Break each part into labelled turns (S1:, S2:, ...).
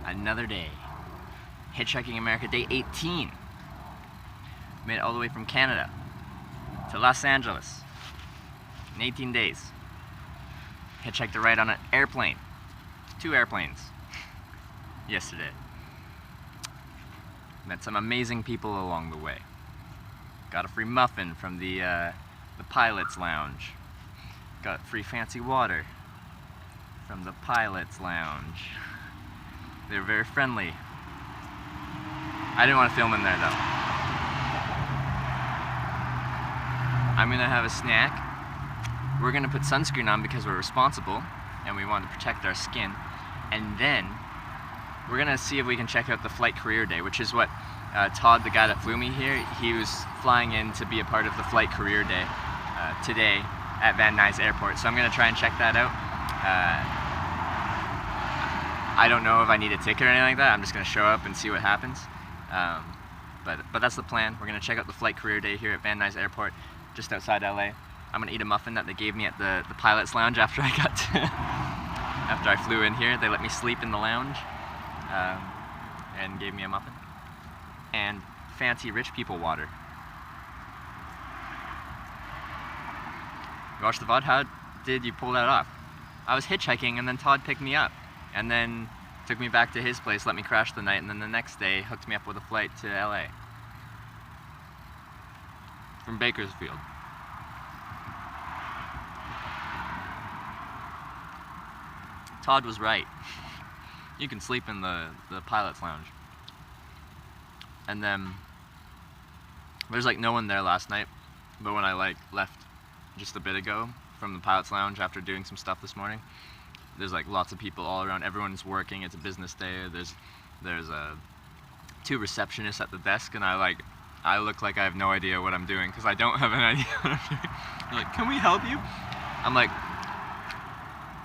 S1: Another day. Hitchhiking America, day 18. Made it all the way from Canada to Los Angeles in 18 days. Hitchhiked a ride on an airplane. 2 airplanes. Yesterday. Met some amazing people along the way. Got a free muffin from the pilot's lounge. Got free fancy water from the pilot's lounge. They were very friendly. I didn't want to film in there though. I'm gonna have a snack. We're gonna put sunscreen on because we're responsible and we want to protect our skin. And then we're gonna see if we can check out the flight career day, which is what Todd, the guy that flew me here, he was flying in to be a part of the flight career day today at Van Nuys Airport. So I'm gonna try and check that out. I don't know if I need a ticket or anything like that. I'm just gonna show up and see what happens. But that's the plan. We're gonna check out the flight career day here at Van Nuys Airport, just outside LA. I'm gonna eat a muffin that they gave me at the pilot's lounge after I got to, after I flew in here. They let me sleep in the lounge and gave me a muffin and fancy rich people water. You watched the VOD? How did you pull that off? I was hitchhiking and then Todd picked me up and then took me back to his place, let me crash the night, and then the next day hooked me up with a flight to LA from Bakersfield. Todd was right. You can sleep in the pilot's lounge. And then there's like no one there last night, but when I left just a bit ago from the pilot's lounge after doing some stuff this morning, there's like lots of people all around. Everyone's working. It's a business day. There's 2 receptionists at the desk, and I look like I have no idea what I'm doing because I don't have an idea what I'm doing. They're like, "Can we help you?" I'm like,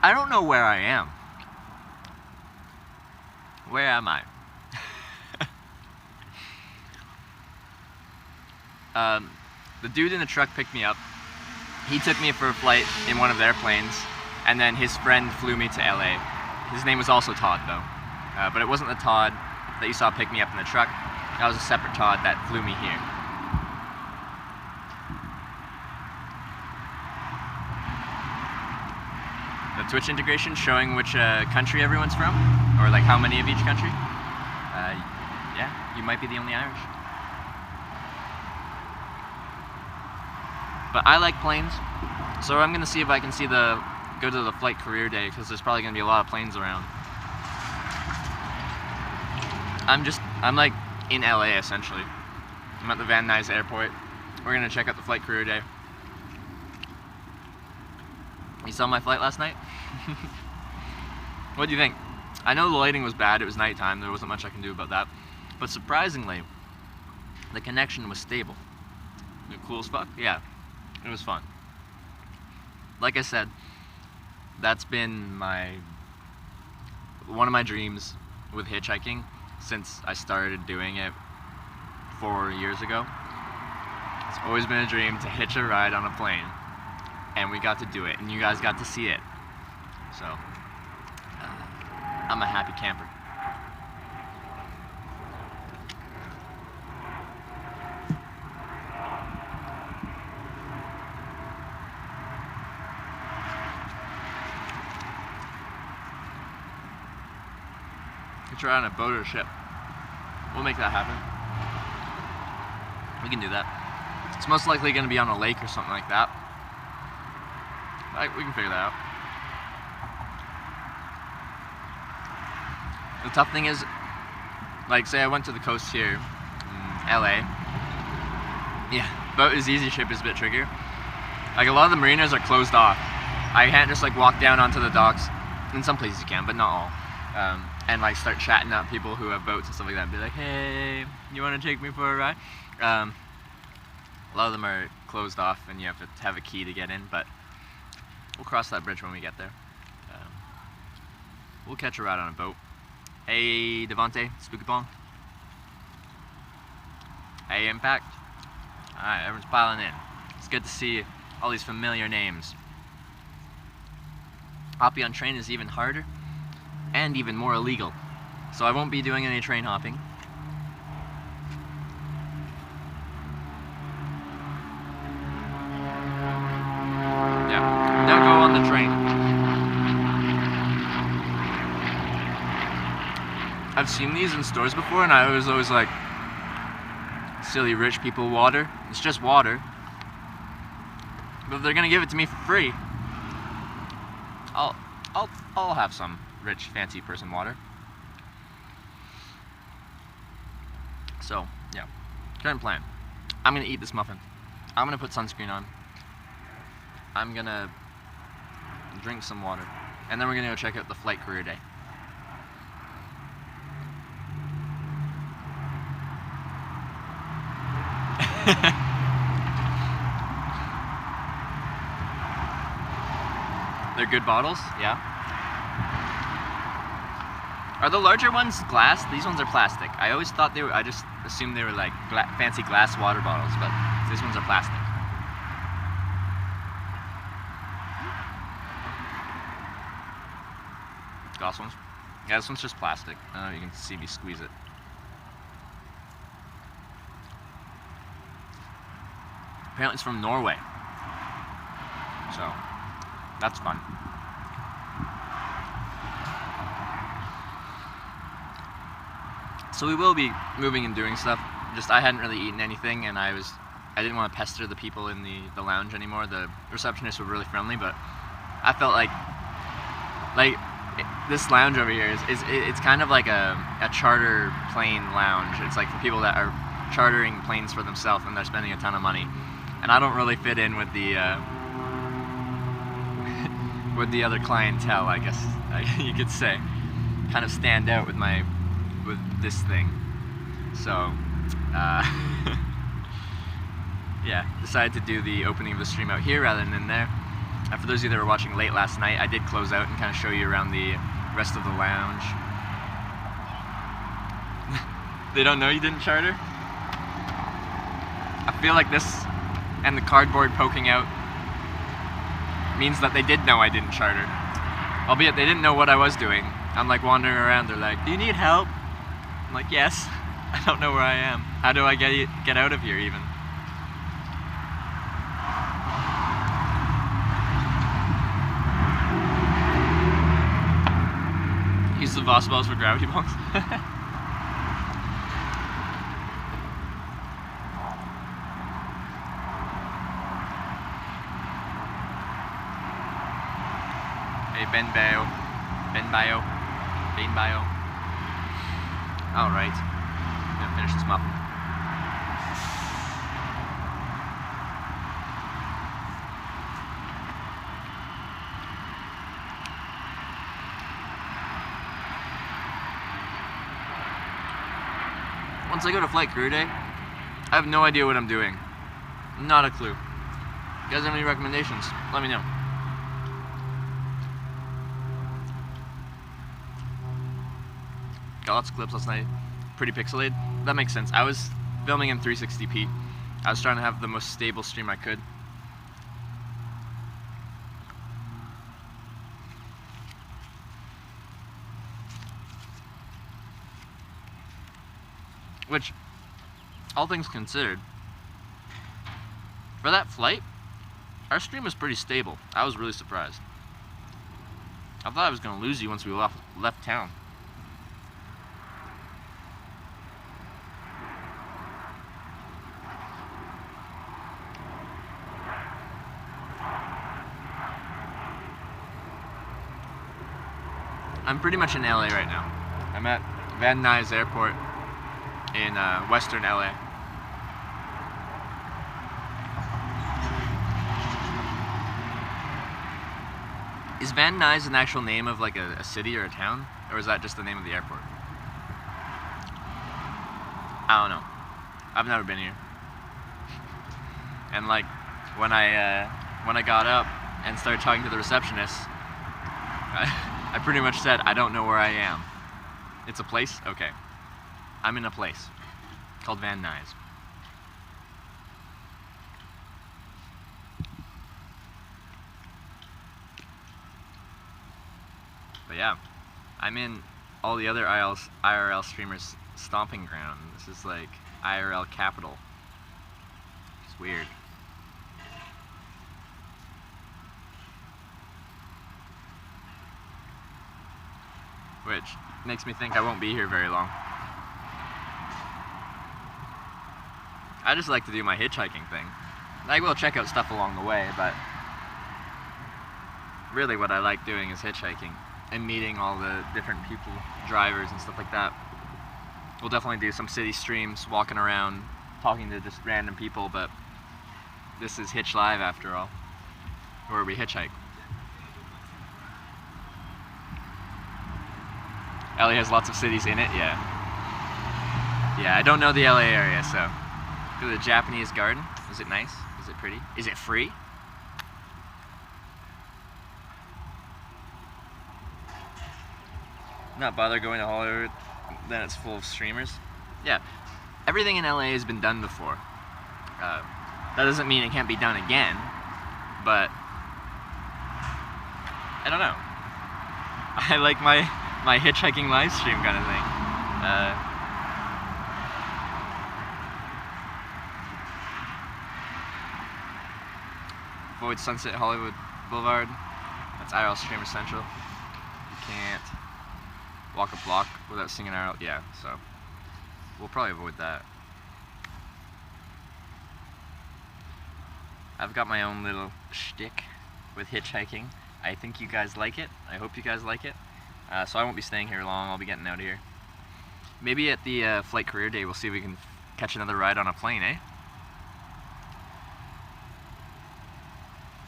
S1: I don't know where I am. Where am I? The dude in the truck picked me up. He took me for a flight in one of their planes, and then his friend flew me to LA. His name was also Todd though, but it wasn't the Todd that you saw pick me up in the truck. That was a separate Todd that flew me here. The Twitch integration showing which country everyone's from, or like how many of each country. Yeah, you might be the only Irish. But I like planes, so I'm gonna see if I can go to the flight career day because there's probably gonna be a lot of planes around. I'm like in LA essentially. I'm at the Van Nuys Airport. We're gonna check out the flight career day. You saw my flight last night? What do you think? I know the lighting was bad, it was nighttime, there wasn't much I can do about that. But surprisingly, the connection was stable. Cool as fuck? Yeah, it was fun. Like I said, that's been one of my dreams with hitchhiking since I started doing it 4 years ago. It's always been a dream to hitch a ride on a plane. And we got to do it, and you guys got to see it. So, I'm a happy camper. Let's ride on a boat or a ship. We'll make that happen. We can do that. It's most likely going to be on a lake or something like that. We can figure that out. The tough thing is, like say I went to the coast here, LA. Yeah, boat is easy, ship is a bit trickier. Like a lot of the marinas are closed off. I can't just like walk down onto the docks. In some places you can, but not all. And like start chatting up people who have boats and stuff like that and be like, hey, you want to take me for a ride? A lot of them are closed off and you have to have a key to get in, but we'll cross that bridge when we get there. We'll catch a ride on a boat. Hey, Devontae, Spooky Pong. Hey, Impact. Alright, everyone's piling in. It's good to see all these familiar names. Hopping on train is even harder and even more illegal. So I won't be doing any train hopping. Yeah, now go on the train. I've seen these in stores before, and I was always like, silly rich people water. It's just water. But if they're gonna give it to me for free, I'll have some rich fancy person water. So yeah, current plan. I'm gonna eat this muffin. I'm gonna put sunscreen on. I'm gonna drink some water, and then we're gonna go check out the flight career day. They're good bottles, yeah. Are the larger ones glass? These ones are plastic. I always thought they were, I just assumed they were like fancy glass water bottles, but these ones are plastic. Glass ones? Yeah, this one's just plastic. I don't know if you can see me squeeze it. Apparently it's from Norway. So, that's fun. So we will be moving and doing stuff. Just I hadn't really eaten anything, and I didn't want to pester the people in the lounge anymore. The receptionists were really friendly, but I felt like this lounge over here it's kind of like a charter plane lounge. It's like for people that are chartering planes for themselves and they're spending a ton of money. And I don't really fit in with the with the other clientele, I guess you could say. Kind of stand out with this thing. So, yeah, decided to do the opening of the stream out here rather than in there. And for those of you that were watching late last night, I did close out and kind of show you around the rest of the lounge. They don't know you didn't charter? I feel like this and the cardboard poking out means that they did know I didn't charter. Albeit they didn't know what I was doing. I'm like wandering around, they're like, do you need help? I'm like, yes. I don't know where I am. How do I get out of here even? Use the Voss balls for gravity balls. Hey, Ben Bayo. Alright. I'm gonna finish this muffin. Once I go to flight career day, I have no idea what I'm doing. Not a clue. You guys have any recommendations? Let me know. Got lots of clips last night. Pretty pixelated. That makes sense. I was filming in 360p. I was trying to have the most stable stream I could. Which, all things considered, for that flight, our stream was pretty stable. I was really surprised. I thought I was going to lose you once we left town. I'm pretty much in LA right now. I'm at Van Nuys Airport in western LA. Is Van Nuys an actual name of like a city or a town? Or is that just the name of the airport? I don't know. I've never been here. And like when I got up and started talking to the receptionist, I pretty much said, I don't know where I am. It's a place? Okay. I'm in a place called Van Nuys. But yeah, I'm in all the other IRL streamers' stomping ground. This is like IRL capital. It's weird. Which makes me think I won't be here very long. I just like to do my hitchhiking thing. I will check out stuff along the way, but really what I like doing is hitchhiking and meeting all the different people, drivers and stuff like that. We'll definitely do some city streams, walking around, talking to just random people, but this is Hitch Live after all, where we hitchhike. LA has lots of cities in it, yeah. Yeah, I don't know the LA area, so. Go to the Japanese garden. Is it nice? Is it pretty? Is it free? Not bother going to Hollywood, then it's full of streamers. Yeah, everything in LA has been done before. That doesn't mean it can't be done again, but I don't know. I like my hitchhiking live stream kind of thing. Avoid Sunset Hollywood Boulevard. That's IRL Streamer Central. You can't walk a block without seeing an IRL. Yeah, so we'll probably avoid that. I've got my own little shtick with hitchhiking. I think you guys like it. I hope you guys like it. So I won't be staying here long. I'll be getting out of here. Maybe at the flight career day we'll see if we can catch another ride on a plane, eh?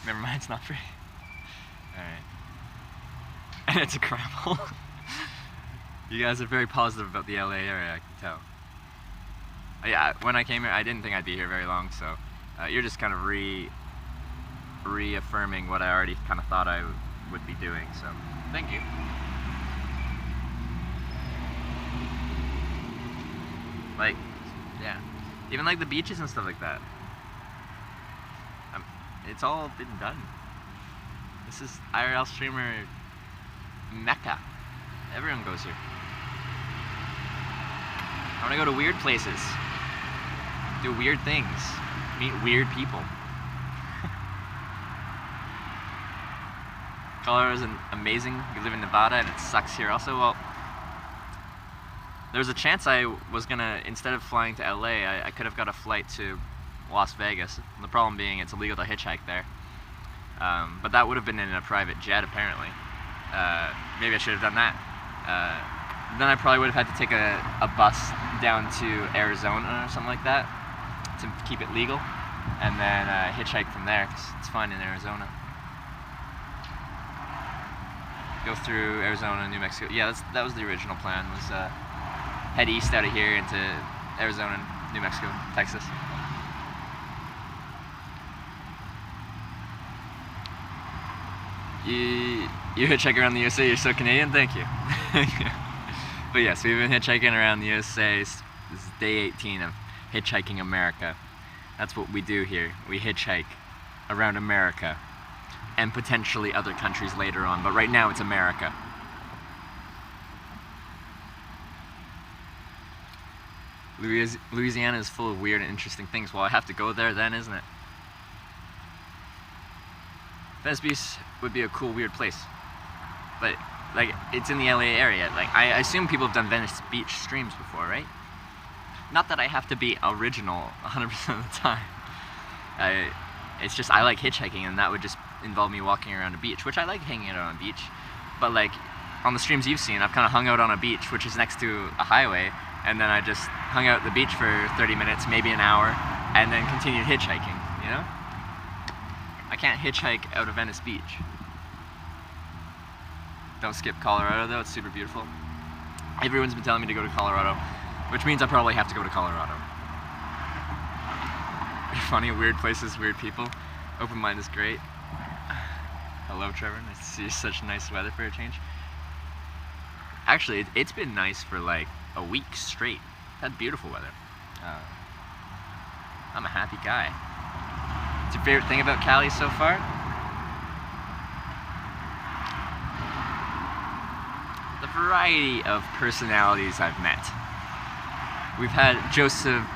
S1: Never mind, it's not free. Alright. And it's a crap hole. You guys are very positive about the LA area, I can tell. Yeah, when I came here, I didn't think I'd be here very long, so you're just kind of reaffirming what I already kind of thought I would be doing, so thank you. Like, yeah, even like the beaches and stuff like that. It's all been done. This is IRL streamer Mecca. Everyone goes here. I want to go to weird places, do weird things, meet weird people. Colorado is amazing. We live in Nevada and it sucks here also. Well, there was a chance I was gonna, instead of flying to LA, I could have got a flight to Las Vegas. The problem being it's illegal to hitchhike there. But that would have been in a private jet apparently. Maybe I should have done that. Then I probably would have had to take a bus down to Arizona or something like that to keep it legal, and then hitchhike from there because it's fine in Arizona. Go through Arizona, New Mexico. Yeah, that was the original plan, was head east out of here into Arizona, New Mexico, Texas. You hitchhike around the USA, you're so Canadian, thank you. But yes, we've been hitchhiking around the USA. This is day 18 of Hitchhiking America. That's what we do here. We hitchhike around America and potentially other countries later on, but right now it's America. Louisiana is full of weird and interesting things. Well, I have to go there then, isn't it? Venice Beach would be a cool, weird place. But, like, it's in the LA area. Like, I assume people have done Venice Beach streams before, right? Not that I have to be original 100% of the time. It's just I like hitchhiking, and that would just involve me walking around a beach, which I like hanging out on a beach. But, like, on the streams you've seen, I've kind of hung out on a beach, which is next to a highway, and then I just hung out at the beach for 30 minutes, maybe an hour, and then continued hitchhiking, you know? I can't hitchhike out of Venice Beach. Don't skip Colorado though, it's super beautiful. Everyone's been telling me to go to Colorado, which means I probably have to go to Colorado. Funny, weird places, weird people. Open mind is great. Hello Trevor, nice to see such nice weather for a change. Actually, it's been nice for like a week straight. Had beautiful weather. I'm a happy guy. What's your favorite thing about Cali so far? What the variety of personalities I've met. We've had Joseph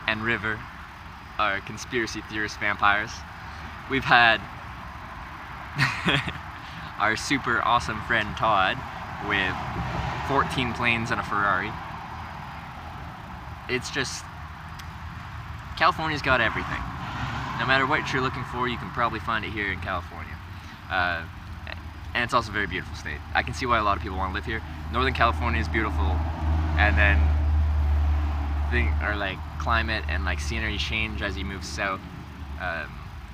S1: and River, our conspiracy theorist vampires. We've had our super awesome friend Todd with 14 planes and a Ferrari. It's just, California's got everything. No matter what you're looking for, you can probably find it here in California. And it's also a very beautiful state. I can see why a lot of people want to live here. Northern California is beautiful, and then like climate and like scenery change as you move south.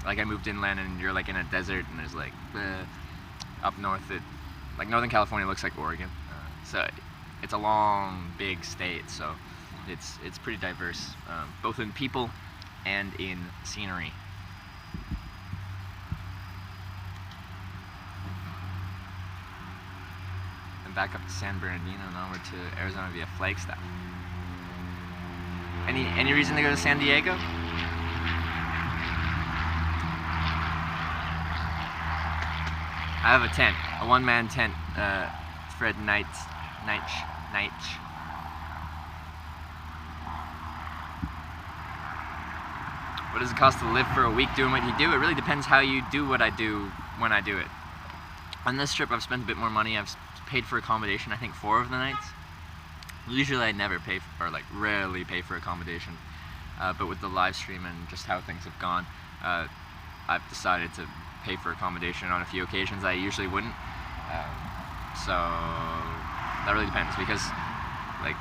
S1: Like I moved inland and you're like in a desert, and there's like up north, like Northern California looks like Oregon. So it's a long, big state, so it's pretty diverse, both in people and in scenery. And back up to San Bernardino and onward to Arizona via Flagstaff. Any reason to go to San Diego? I have a tent, a one-man tent. Fred Knight. What does it cost to live for a week doing what you do? It really depends how you do what I do when I do it. On this trip, I've spent a bit more money. I've paid for accommodation, I think 4 of the nights. Usually I never pay for, or like rarely pay for accommodation. But with the live stream and just how things have gone, I've decided to pay for accommodation on a few occasions I usually wouldn't. So that really depends, because like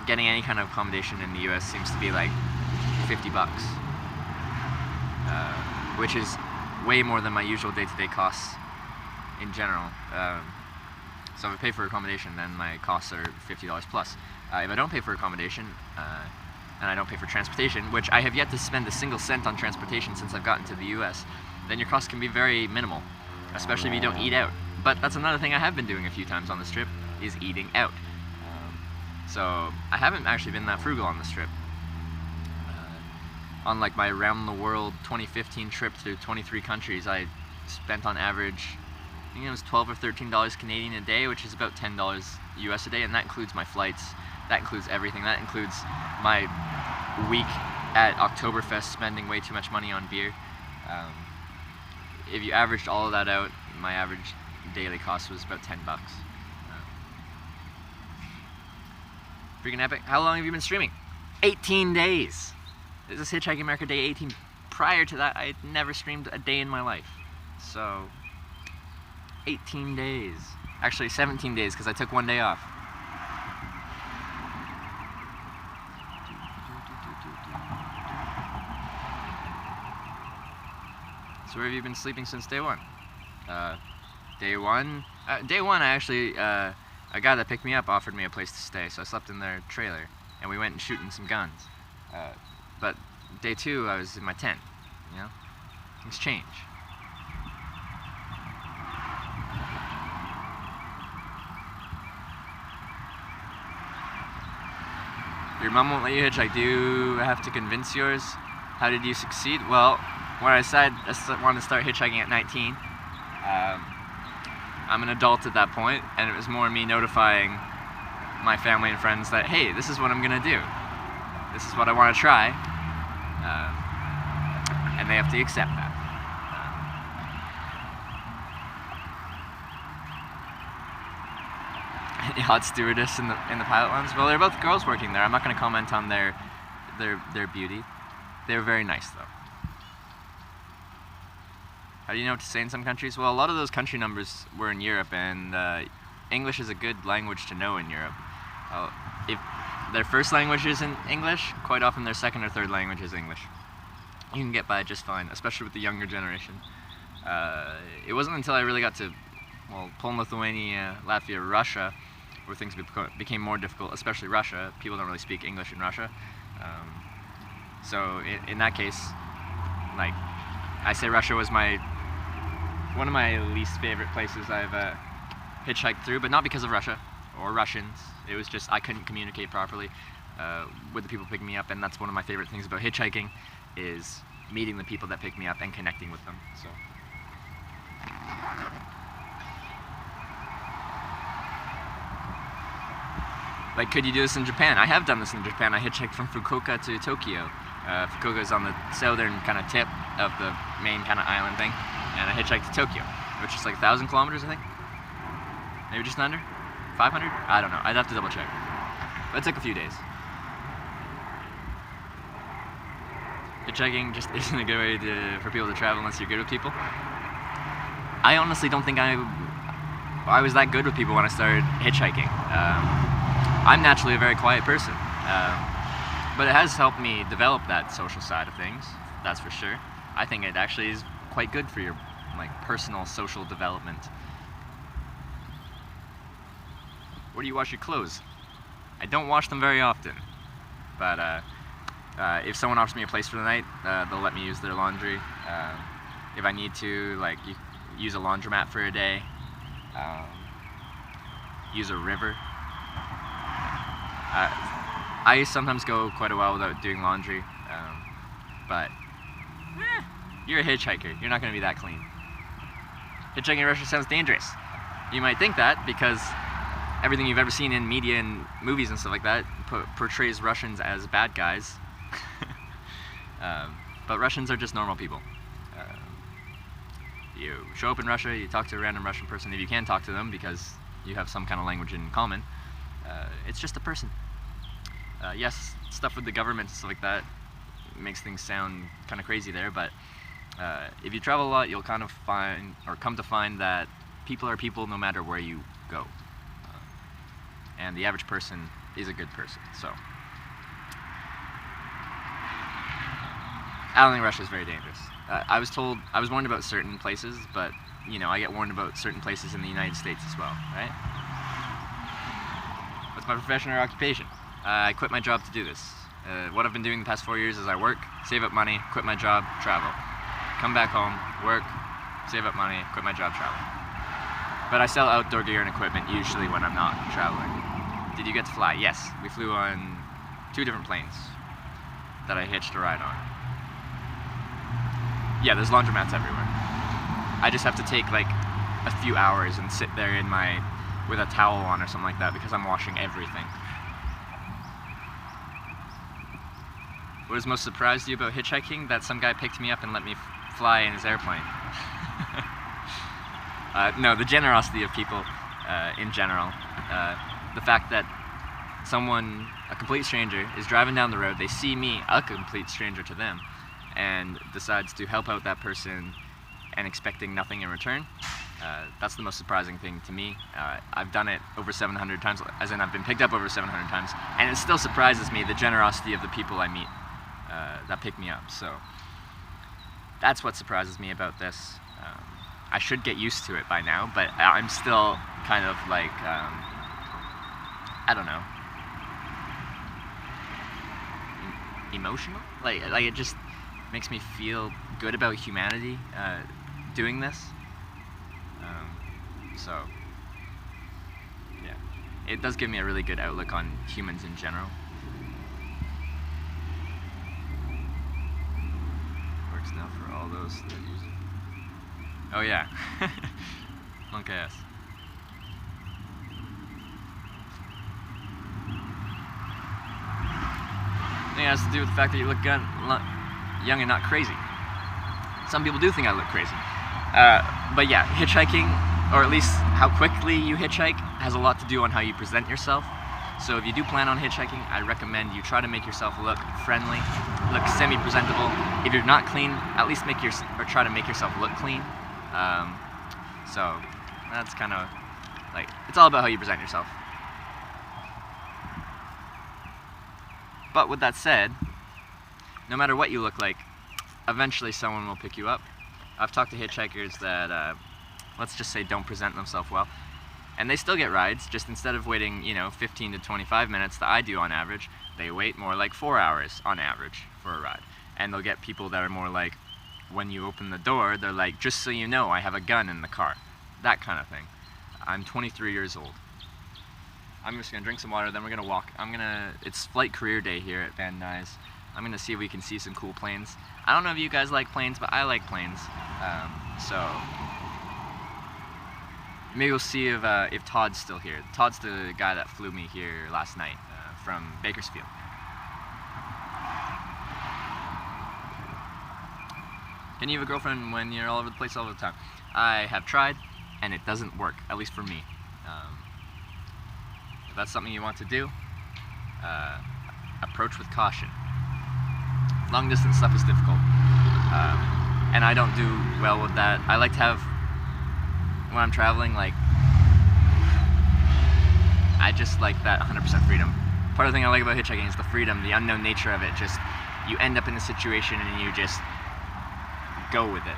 S1: getting any kind of accommodation in the US seems to be like $50, which is way more than my usual day-to-day costs in general. So if I pay for accommodation, then my costs are $50 plus. If I don't pay for accommodation, and I don't pay for transportation, which I have yet to spend a single cent on transportation since I've gotten to the US, then your costs can be very minimal, especially if you don't eat out. But that's another thing I have been doing a few times on this trip, is eating out. So I haven't actually been that frugal on this trip. On like my around the world 2015 trip through 23 countries, I spent on average, I think it was $12 or $13 Canadian a day, which is about $10 US a day, and that includes my flights, that includes everything, that includes my week at Oktoberfest spending way too much money on beer. If you averaged all of that out, my average daily cost was about $10. Freaking epic. How long have you been streaming? 18 days! This is Hitchhiking America Day 18. Prior to that, I had never streamed a day in my life. So, 18 days. Actually, 17 days, because I took 1 day off. So where have you been sleeping since day one? Day one, I actually, a guy that picked me up offered me a place to stay, so I slept in their trailer, and we went and shooting some guns. But day 2, I was in my tent, you know? Things change. Your mom won't let you hitchhike. Do you have to convince yours? How did you succeed? Well, when I decided I wanted to start hitchhiking at 19, I'm an adult at that point, and it was more me notifying my family and friends that, hey, this is what I'm gonna do. This is what I want to try, and they have to accept that. Any hot stewardess in the pilot lounge? Well, they're both girls working there. I'm not going to comment on their beauty. They were very nice, though. How do you know what to say in some countries? Well, a lot of those country numbers were in Europe, and English is a good language to know in Europe. If their first language is in English, quite often their second or third language is English. You can get by just fine, especially with the younger generation. It wasn't until I really got to, well, Poland, Lithuania, Latvia, Russia, where things became more difficult, especially Russia. People don't really speak English in Russia. So in that case, like, I say Russia was one of my least favorite places I've hitchhiked through, but not because of Russia or Russians. It was just I couldn't communicate properly with the people picking me up, and that's one of my favorite things about hitchhiking, is meeting the people that pick me up and connecting with them. So. Like, could you do this in Japan? I have done this in Japan. I hitchhiked from Fukuoka to Tokyo. Fukuoka is on the southern kind of tip of the main kind of island thing, and I hitchhiked to Tokyo, which is like 1,000 kilometers, I think. Maybe just under? 500? I don't know. I'd have to double check. But it took a few days. Hitchhiking just isn't a good way for people to travel unless you're good with people. I honestly don't think I was that good with people when I started hitchhiking. I'm naturally a very quiet person, but it has helped me develop that social side of things, that's for sure. I think it actually is quite good for your personal social development. Where do you wash your clothes? I don't wash them very often, but if someone offers me a place for the night, they'll let me use their laundry. If I need to, use a laundromat for a day, use a river. I sometimes go quite a while without doing laundry, but you're a hitchhiker. You're not going to be that clean. Hitchhiking in Russia sounds dangerous. You might think that because everything you've ever seen in media and movies and stuff like that portrays Russians as bad guys. But Russians are just normal people. You show up in Russia, you talk to a random Russian person, if you can talk to them because you have some kind of language in common. It's just a person. Yes, stuff with the government and stuff like that makes things sound kind of crazy there, but if you travel a lot, you'll kind of find, or come to find, that people are people no matter where you go. And the average person is a good person, so. I don't think Russia is very dangerous. I was warned about certain places, but I get warned about certain places in the United States as well, right? What's my profession or occupation? I quit my job to do this. What I've been doing the past 4 years is I work, save up money, quit my job, travel. Come back home, work, save up money, quit my job, travel. But I sell outdoor gear and equipment usually when I'm not traveling. Did you get to fly? Yes. We flew on 2 different planes that I hitched a ride on. Yeah, there's laundromats everywhere. I just have to take a few hours and sit there with a towel on or something like that because I'm washing everything. What has most surprised you about hitchhiking? That some guy picked me up and let me fly in his airplane. No, the generosity of people in general. The fact that someone, a complete stranger, is driving down the road, they see me, a complete stranger to them, and decides to help out that person and expecting nothing in return. That's the most surprising thing to me. I've done it over 700 times, as in I've been picked up over 700 times, and it still surprises me the generosity of the people I meet that pick me up. So that's what surprises me about this. I should get used to it by now, but I'm still kind of I don't know, emotional? Like it just makes me feel good about humanity doing this. So yeah, it does give me a really good outlook on humans in general. Works now for all those that use it. Oh yeah, Monk ass. I think it has to do with the fact that you look young and not crazy. Some people do think I look crazy. But yeah, hitchhiking, or at least how quickly you hitchhike, has a lot to do on how you present yourself. So if you do plan on hitchhiking, I recommend you try to make yourself look friendly, look semi-presentable. If you're not clean, at least try to make yourself look clean. So that's kind of it's all about how you present yourself. But with that said, no matter what you look like, eventually someone will pick you up. I've talked to hitchhikers that, let's just say, don't present themselves well, and they still get rides, just instead of waiting, 15 to 25 minutes that I do on average, they wait more like 4 hours on average for a ride. And they'll get people that are more like, when you open the door, they're like, just so you know, I have a gun in the car. That kind of thing. I'm 23 years old. I'm just gonna drink some water, then we're gonna walk. It's flight career day here at Van Nuys. I'm gonna see if we can see some cool planes. I don't know if you guys like planes, but I like planes. So maybe we'll see if Todd's still here. Todd's the guy that flew me here last night from Bakersfield. Can you have a girlfriend when you're all over the place all the time? I have tried, and it doesn't work, at least for me. If that's something you want to do, approach with caution. Long distance stuff is difficult, and I don't do well with that. I like to have, when I'm traveling, like, I just like that 100% freedom. Part of the thing I like about hitchhiking is the freedom, the unknown nature of it. Just, you end up in a situation and you just go with it.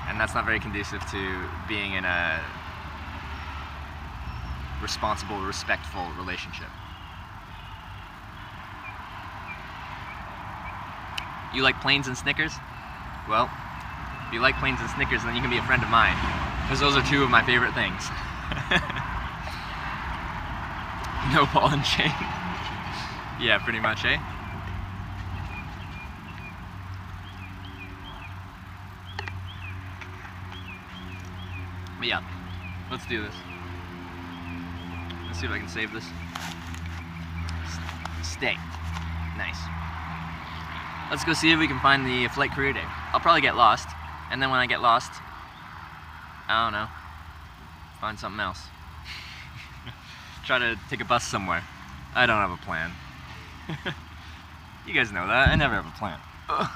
S1: And that's not very conducive to being in a responsible, respectful relationship. You like planes and Snickers? Well, if you like planes and Snickers, then you can be a friend of mine, because those are two of my favorite things. No ball and chain. Yeah, pretty much, eh? But yeah, let's do this. Let's see if I can save this. Stay. Nice. Let's go see if we can find the flight career day. I'll probably get lost, and then when I get lost, I don't know, find something else. Try to take a bus somewhere. I don't have a plan. You guys know that, I never have a plan. Ugh.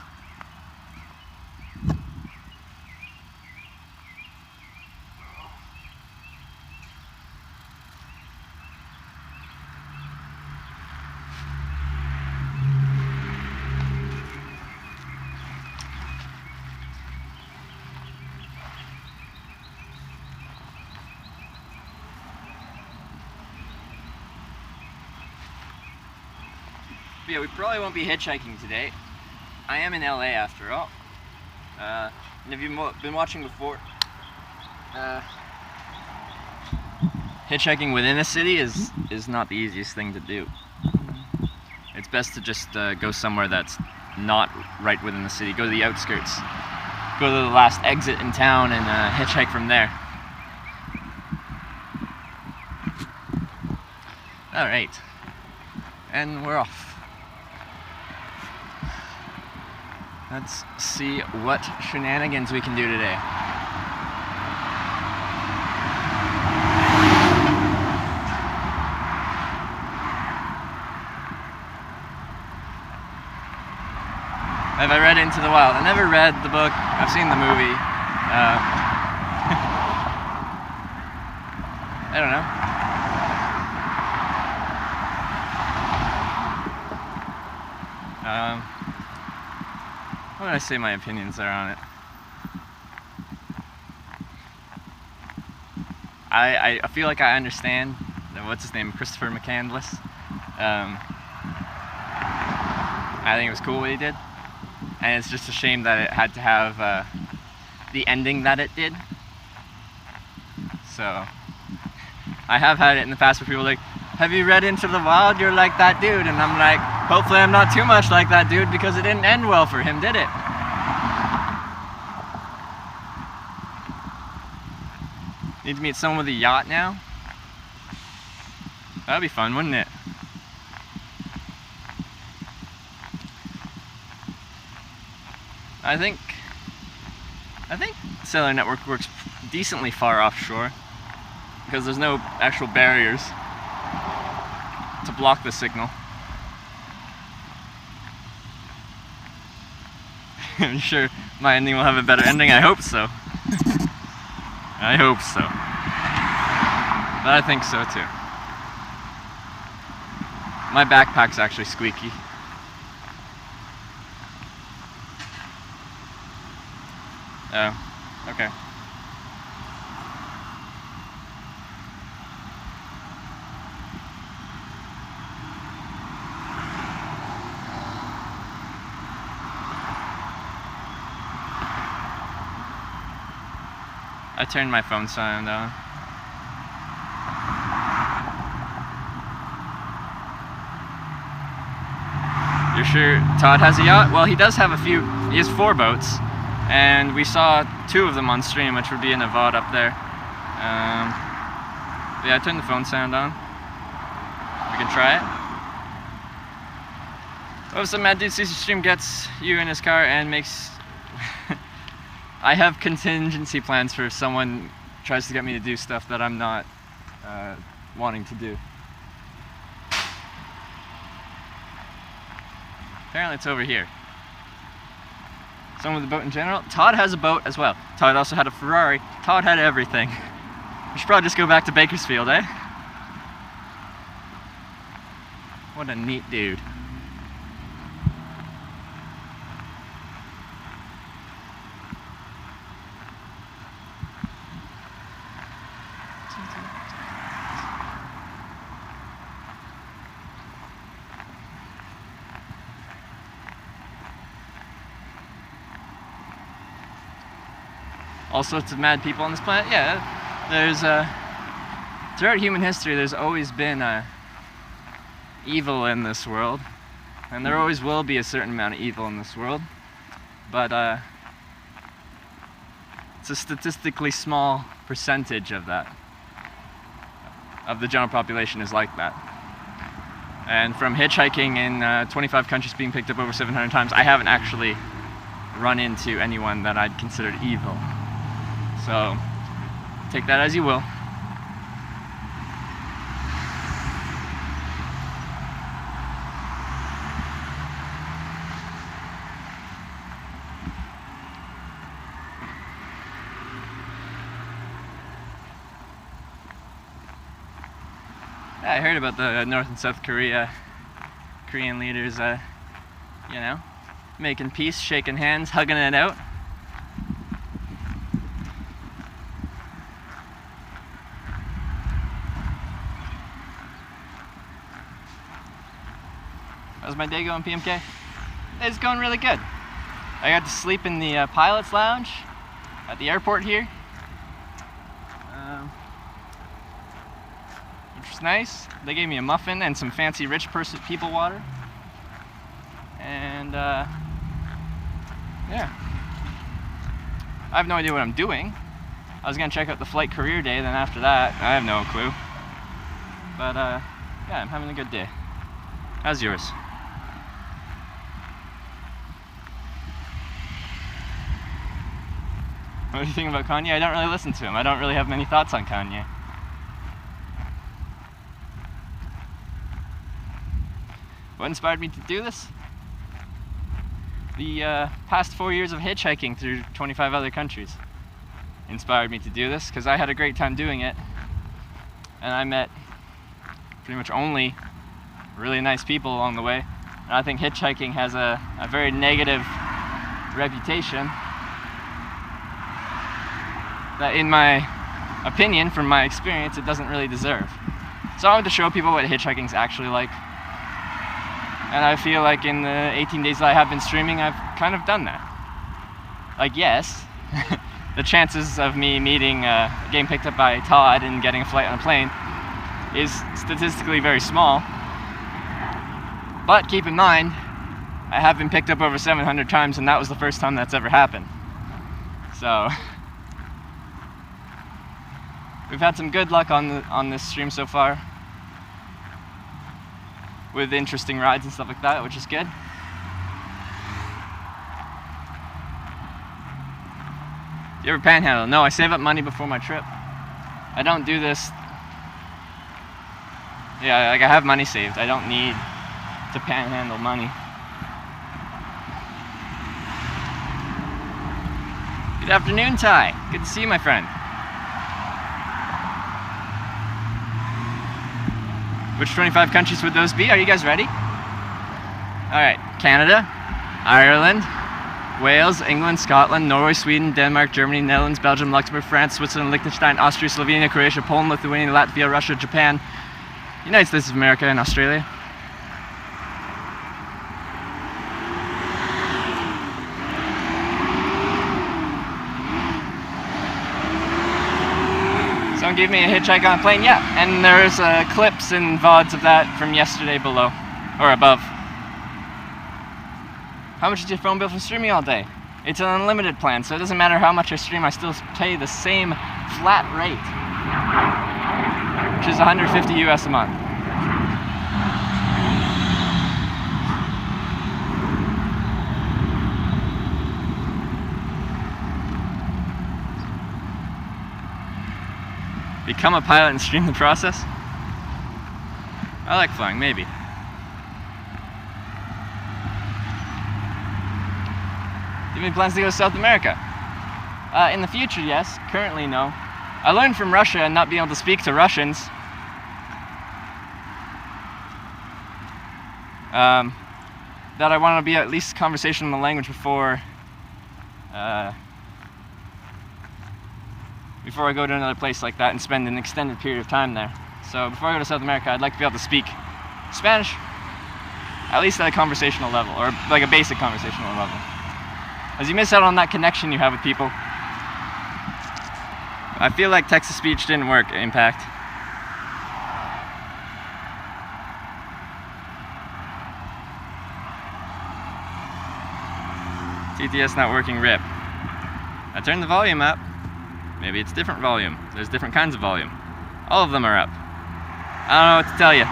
S1: Yeah, we probably won't be hitchhiking today. I am in LA after all. And if you've been watching before, hitchhiking within a city is not the easiest thing to do. It's best to just go somewhere that's not right within the city. Go to the outskirts. Go to the last exit in town and hitchhike from there. Alright. And we're off. Let's see what shenanigans we can do today. Have I read Into the Wild? I never read the book. I've seen the movie. I don't know. What would I say my opinions are on it? I feel like I understand, what's his name, Christopher McCandless. I think it was cool what he did. And it's just a shame that it had to have the ending that it did. So, I have had it in the past where people are like, have you read Into the Wild? You're like that dude. And I'm like, hopefully I'm not too much like that dude, because it didn't end well for him, did it? Need to meet someone with a yacht now? That'd be fun, wouldn't it? I think cellular network works decently far offshore, because there's no actual barriers to block the signal. I'm sure my ending will have a better ending. I hope so. I hope so. But I think so too. My backpack's actually squeaky. Oh, okay. I turned my phone sound on. You're sure Todd has a yacht? Well, he does have a few. He has 4 boats, and we saw 2 of them on stream, which would be in a VOD up there. Yeah, I turned the phone sound on. We can try it. What if some mad dude sees your stream, gets you in his car, and makes... I have contingency plans for if someone tries to get me to do stuff that I'm not wanting to do. Apparently it's over here. Someone with a boat in general. Todd has a boat as well. Todd also had a Ferrari. Todd had everything. We should probably just go back to Bakersfield, eh? What a neat dude. All sorts of mad people on this planet. Yeah, there's throughout human history there's always been evil in this world, and there always will be a certain amount of evil in this world, but it's a statistically small percentage of that, of the general population is like that. And from hitchhiking in 25 countries, being picked up over 700 times, I haven't actually run into anyone that I'd considered evil. So, take that as you will. I heard about the North and South Korean leaders, you know, making peace, shaking hands, hugging it out. How's my day going, PMK? It's going really good. I got to sleep in the pilot's lounge at the airport here, which was nice. They gave me a muffin and some fancy rich people water. And yeah, I have no idea what I'm doing. I was gonna check out the flight career day, then after that, I have no clue. But yeah, I'm having a good day. How's yours? What do you think about Kanye? I don't really listen to him. I don't really have many thoughts on Kanye. What inspired me to do this? The past 4 years of hitchhiking through 25 other countries inspired me to do this, because I had a great time doing it, and I met pretty much only really nice people along the way. And I think hitchhiking has a very negative reputation that, in my opinion, from my experience, it doesn't really deserve. So I wanted to show people what hitchhiking's actually like. And I feel like in the 18 days that I have been streaming, I've kind of done that. Like, yes, the chances of me meeting, getting picked up by Todd and getting a flight on a plane is statistically very small. But keep in mind, I have been picked up over 700 times, and that was the first time that's ever happened. So we've had some good luck on this stream so far, with interesting rides and stuff like that, which is good. Do you ever panhandle? No, I save up money before my trip. I don't do this. Yeah, like I have money saved. I don't need to panhandle money. Good afternoon, Ty. Good to see you, my friend. Which 25 countries would those be? Are you guys ready? Alright, Canada, Ireland, Wales, England, Scotland, Norway, Sweden, Denmark, Germany, Netherlands, Belgium, Luxembourg, France, Switzerland, Liechtenstein, Austria, Slovenia, Croatia, Poland, Lithuania, Latvia, Russia, Japan, United States of America, and Australia. Someone gave me a hitchhike on a plane, yeah, and there's clips and VODs of that from yesterday below, or above. How much is your phone bill for streaming all day? It's an unlimited plan, so it doesn't matter how much I stream, I still pay the same flat rate. which is 150 US a month. Become a pilot and stream the process? I like flying, maybe. Do you have any plans to go to South America? In the future, yes. Currently, no. I learned from Russia and not being able to speak to Russians. That I want to be at least conversational in the language before I go to another place like that and spend an extended period of time there. So before I go to South America, I'd like to be able to speak Spanish, at least at a conversational level, or like a basic conversational level. As you miss out on that connection you have with people. I feel like text-to-speech didn't work, Impact. TTS not working, RIP. I turned the volume up. Maybe it's different volume. There's different kinds of volume. All of them are up. I don't know what to tell you.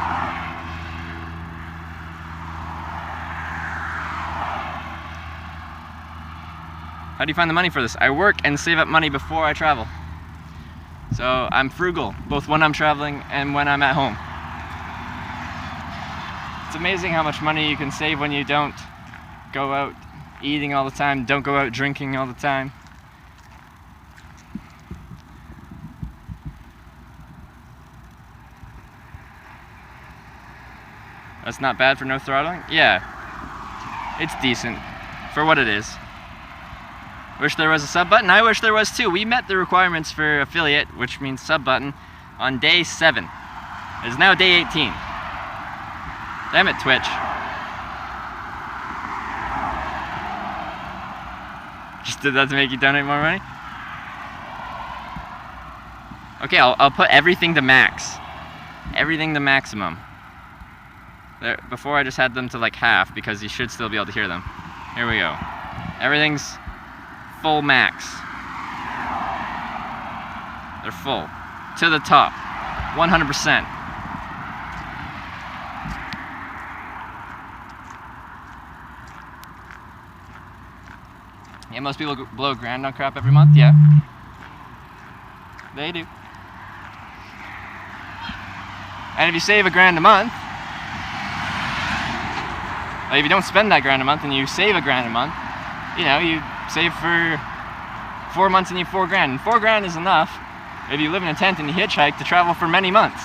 S1: How do you find the money for this? I work and save up money before I travel. So I'm frugal, both when I'm traveling and when I'm at home. It's amazing how much money you can save when you don't go out eating all the time, don't go out drinking all the time. That's not bad for no throttling? Yeah. It's decent for what it is. Wish there was a sub button? I wish there was too. We met the requirements for affiliate, which means sub button, on day 7. It is now day 18. Damn it, Twitch. Just did that to make you donate more money? Okay, I'll put everything to max. Everything to maximum. There, before I just had them to like half because you should still be able to hear them. Here we go. Everything's full max. They're full. To the top. 100%. Yeah, most people blow $1,000 on crap every month, yeah. They do. And if you save $1,000 a month, like if you don't spend that $1,000 a month and you save $1,000 a month, you know, you save for 4 months and you have $4,000. And $4,000 is enough if you live in a tent and you hitchhike to travel for many months.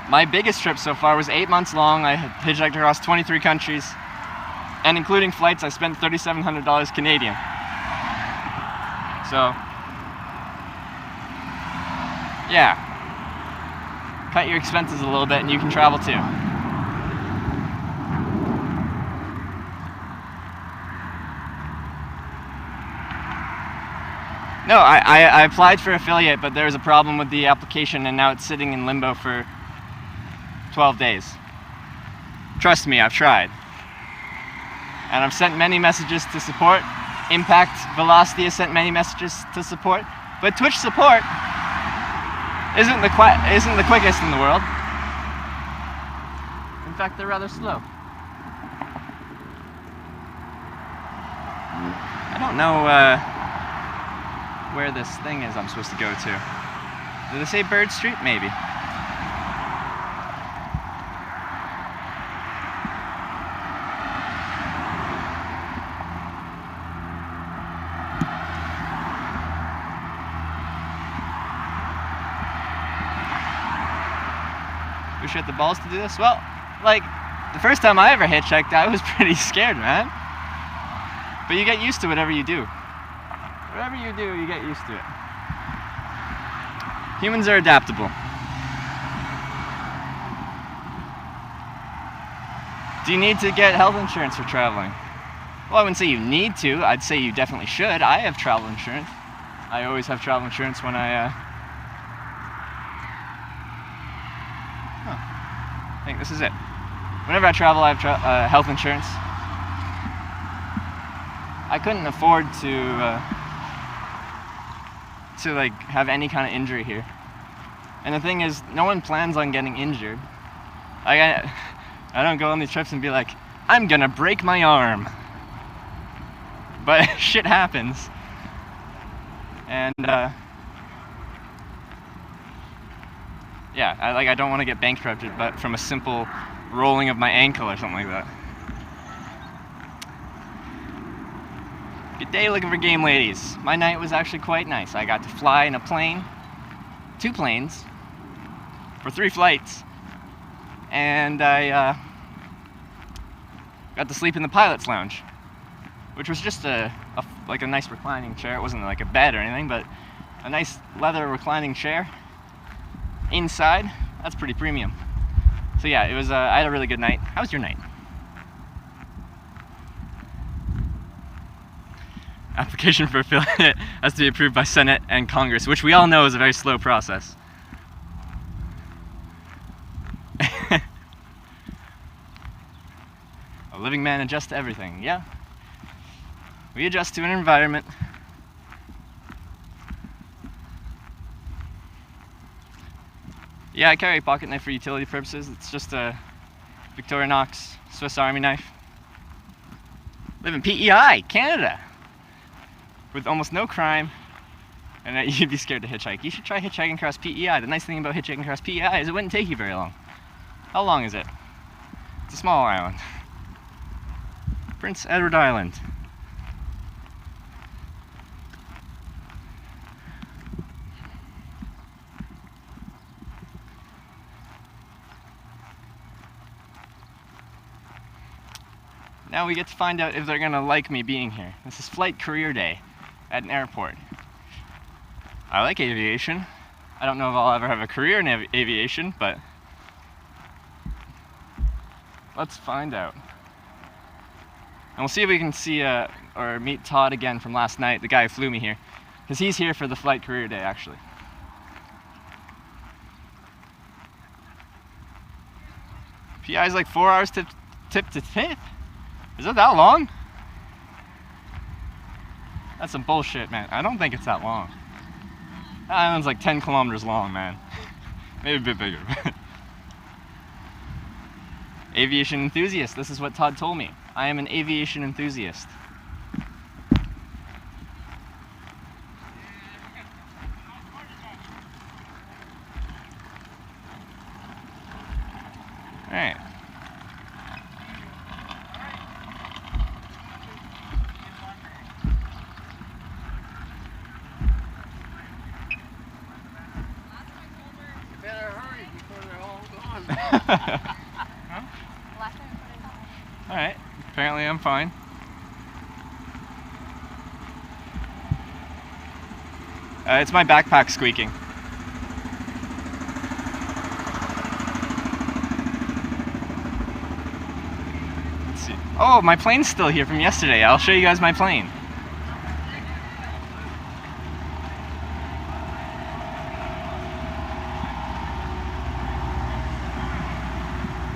S1: My biggest trip so far was 8 months long. I hitchhiked across 23 countries, and including flights, I spent $3,700 Canadian. So, yeah, cut your expenses a little bit and you can travel too. No, I applied for affiliate, but there was a problem with the application and now it's sitting in limbo for 12 days. Trust me, I've tried. And I've sent many messages to support. Impact Velocity has sent many messages to support. But Twitch support isn't the quickest in the world. In fact, they're rather slow. I don't know where this thing is I'm supposed to go to. Did they say Bird Street? Maybe. Wish I had the balls to do this? Well, like, the first time I ever hitchhiked, I was pretty scared, man. But you get used to whatever you do. Whatever you do, you get used to it. Humans are adaptable. Do you need to get health insurance for traveling? Well, I wouldn't say you need to. I'd say you definitely should. I have travel insurance. I always have travel insurance when I I think this is it. Whenever I travel, I have health insurance. I couldn't afford to to like have any kind of injury here. And the thing is, no one plans on getting injured. I don't go on these trips and be like, I'm gonna break my arm. But shit happens. And yeah, I don't want to get bankrupted, but from a simple rolling of my ankle or something like that. Good day looking for game, ladies. My night was actually quite nice. I got to fly in a plane, 2 planes, for 3 flights, and I got to sleep in the pilot's lounge, which was just like a nice reclining chair. It wasn't like a bed or anything, but a nice leather reclining chair inside. That's pretty premium. So yeah, it was. I had a really good night. How was your night? Application for affiliate has to be approved by Senate and Congress, which we all know is a very slow process. A living man adjusts to everything. Yeah. We adjust to an environment. Yeah, I carry a pocket knife for utility purposes. It's just a Victorinox Swiss Army knife. Live in PEI, Canada, with almost no crime, and you'd be scared to hitchhike. You should try hitchhiking across PEI. The nice thing about hitchhiking across PEI is it wouldn't take you very long. How long is it? It's a small island. Prince Edward Island. Now we get to find out if they're gonna like me being here. This is flight career day at an airport. I like aviation. I don't know if I'll ever have a career in aviation, but let's find out. And we'll see if we can see or meet Todd again from last night, the guy who flew me here, because he's here for the flight career day actually. PI is like 4 hours tip to tip. Is it that long? That's some bullshit, man. I don't think it's that long. That island's like 10 kilometers long, man. Maybe a bit bigger. Aviation enthusiast. This is what Todd told me. I am an aviation enthusiast. Alright.
S2: Huh?
S1: Alright, apparently I'm fine. It's my backpack squeaking. Let's see. Oh, my plane's still here from yesterday. I'll show you guys my plane.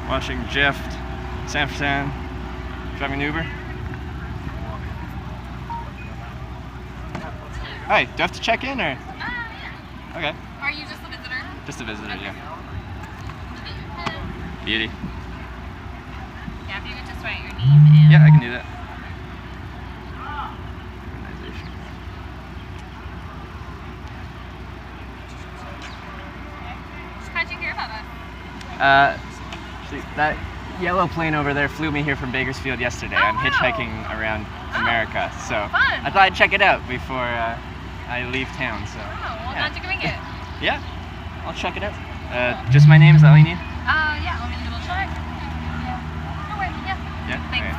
S1: Watching Jeff, San Fran, driving an Uber. Hi, do I have to check in or?
S2: Yeah.
S1: Okay.
S2: Are you just a visitor?
S1: Just a visitor,
S2: Okay.
S1: yeah.
S2: Pen.
S1: Beauty.
S2: Yeah, if you could just write your name and...
S1: Yeah, I can do that.
S2: How'd you hear about us?
S1: See, that yellow plane over there flew me here from Bakersfield yesterday. I'm
S2: wow.
S1: hitchhiking around America, so
S2: Fun.
S1: I thought I'd check it out before I leave town. So
S2: Oh, well,
S1: yeah.
S2: glad you can make it.
S1: Yeah, I'll check it out. Just my name, is that all you need?
S2: Yeah, let me double check. No worries, yeah.
S1: Yeah.
S2: Thanks.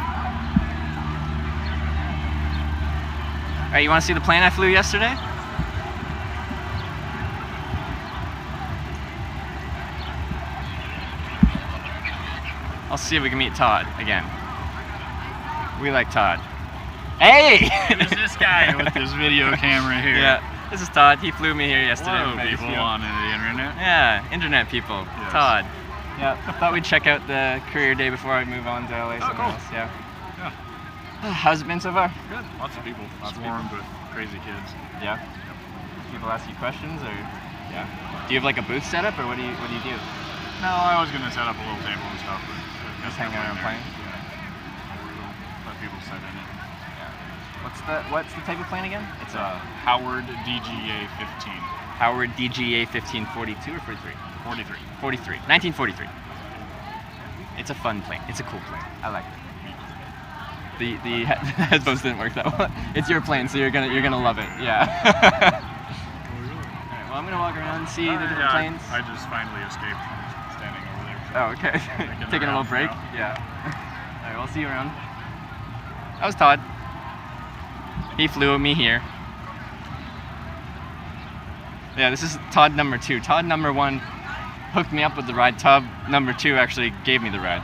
S1: All right, you want to see the plane I flew yesterday? I'll see if we can meet Todd again. We like Todd. Hey!
S3: There's this guy with his video camera here.
S1: Yeah, this is Todd. He flew me here yesterday.
S3: Hello,
S1: from
S3: people
S1: Bakersfield.
S3: on the internet.
S1: Yeah, internet people.
S3: Yes.
S1: Todd. Yeah, thought we'd check out the career day before I move on to LA.
S3: Oh, cool.
S1: Else. Yeah.
S3: Yeah,
S1: How's it been so far?
S3: good. Lots of people. Lots warm, but crazy kids.
S1: Yeah. People ask you questions, or
S3: Yeah.
S1: do you have like a booth set up, or what do you do?
S3: No, I was gonna set up a little table and stuff, but
S1: Just hang around playing?
S3: Let people sit in it.
S1: What's the type of plane again?
S3: It's a Howard DGA 15.
S1: Howard DGA 1542 or 43?
S3: 43.
S1: 43. 1943. It's a fun plane. It's a cool plane. I like it. The headphones didn't work that well. It's your plane, so you're gonna love it. Yeah. Alright, well, I'm gonna walk around and see the different planes.
S3: I just finally escaped from standing over there.
S1: Oh, okay. Taking a little break.
S3: Now.
S1: Yeah. Alright, well, I'll see you around. That was Todd. He flew with me here. Yeah, this is Todd number 2. Todd number 1 hooked me up with the ride. Todd number 2 actually gave me the ride.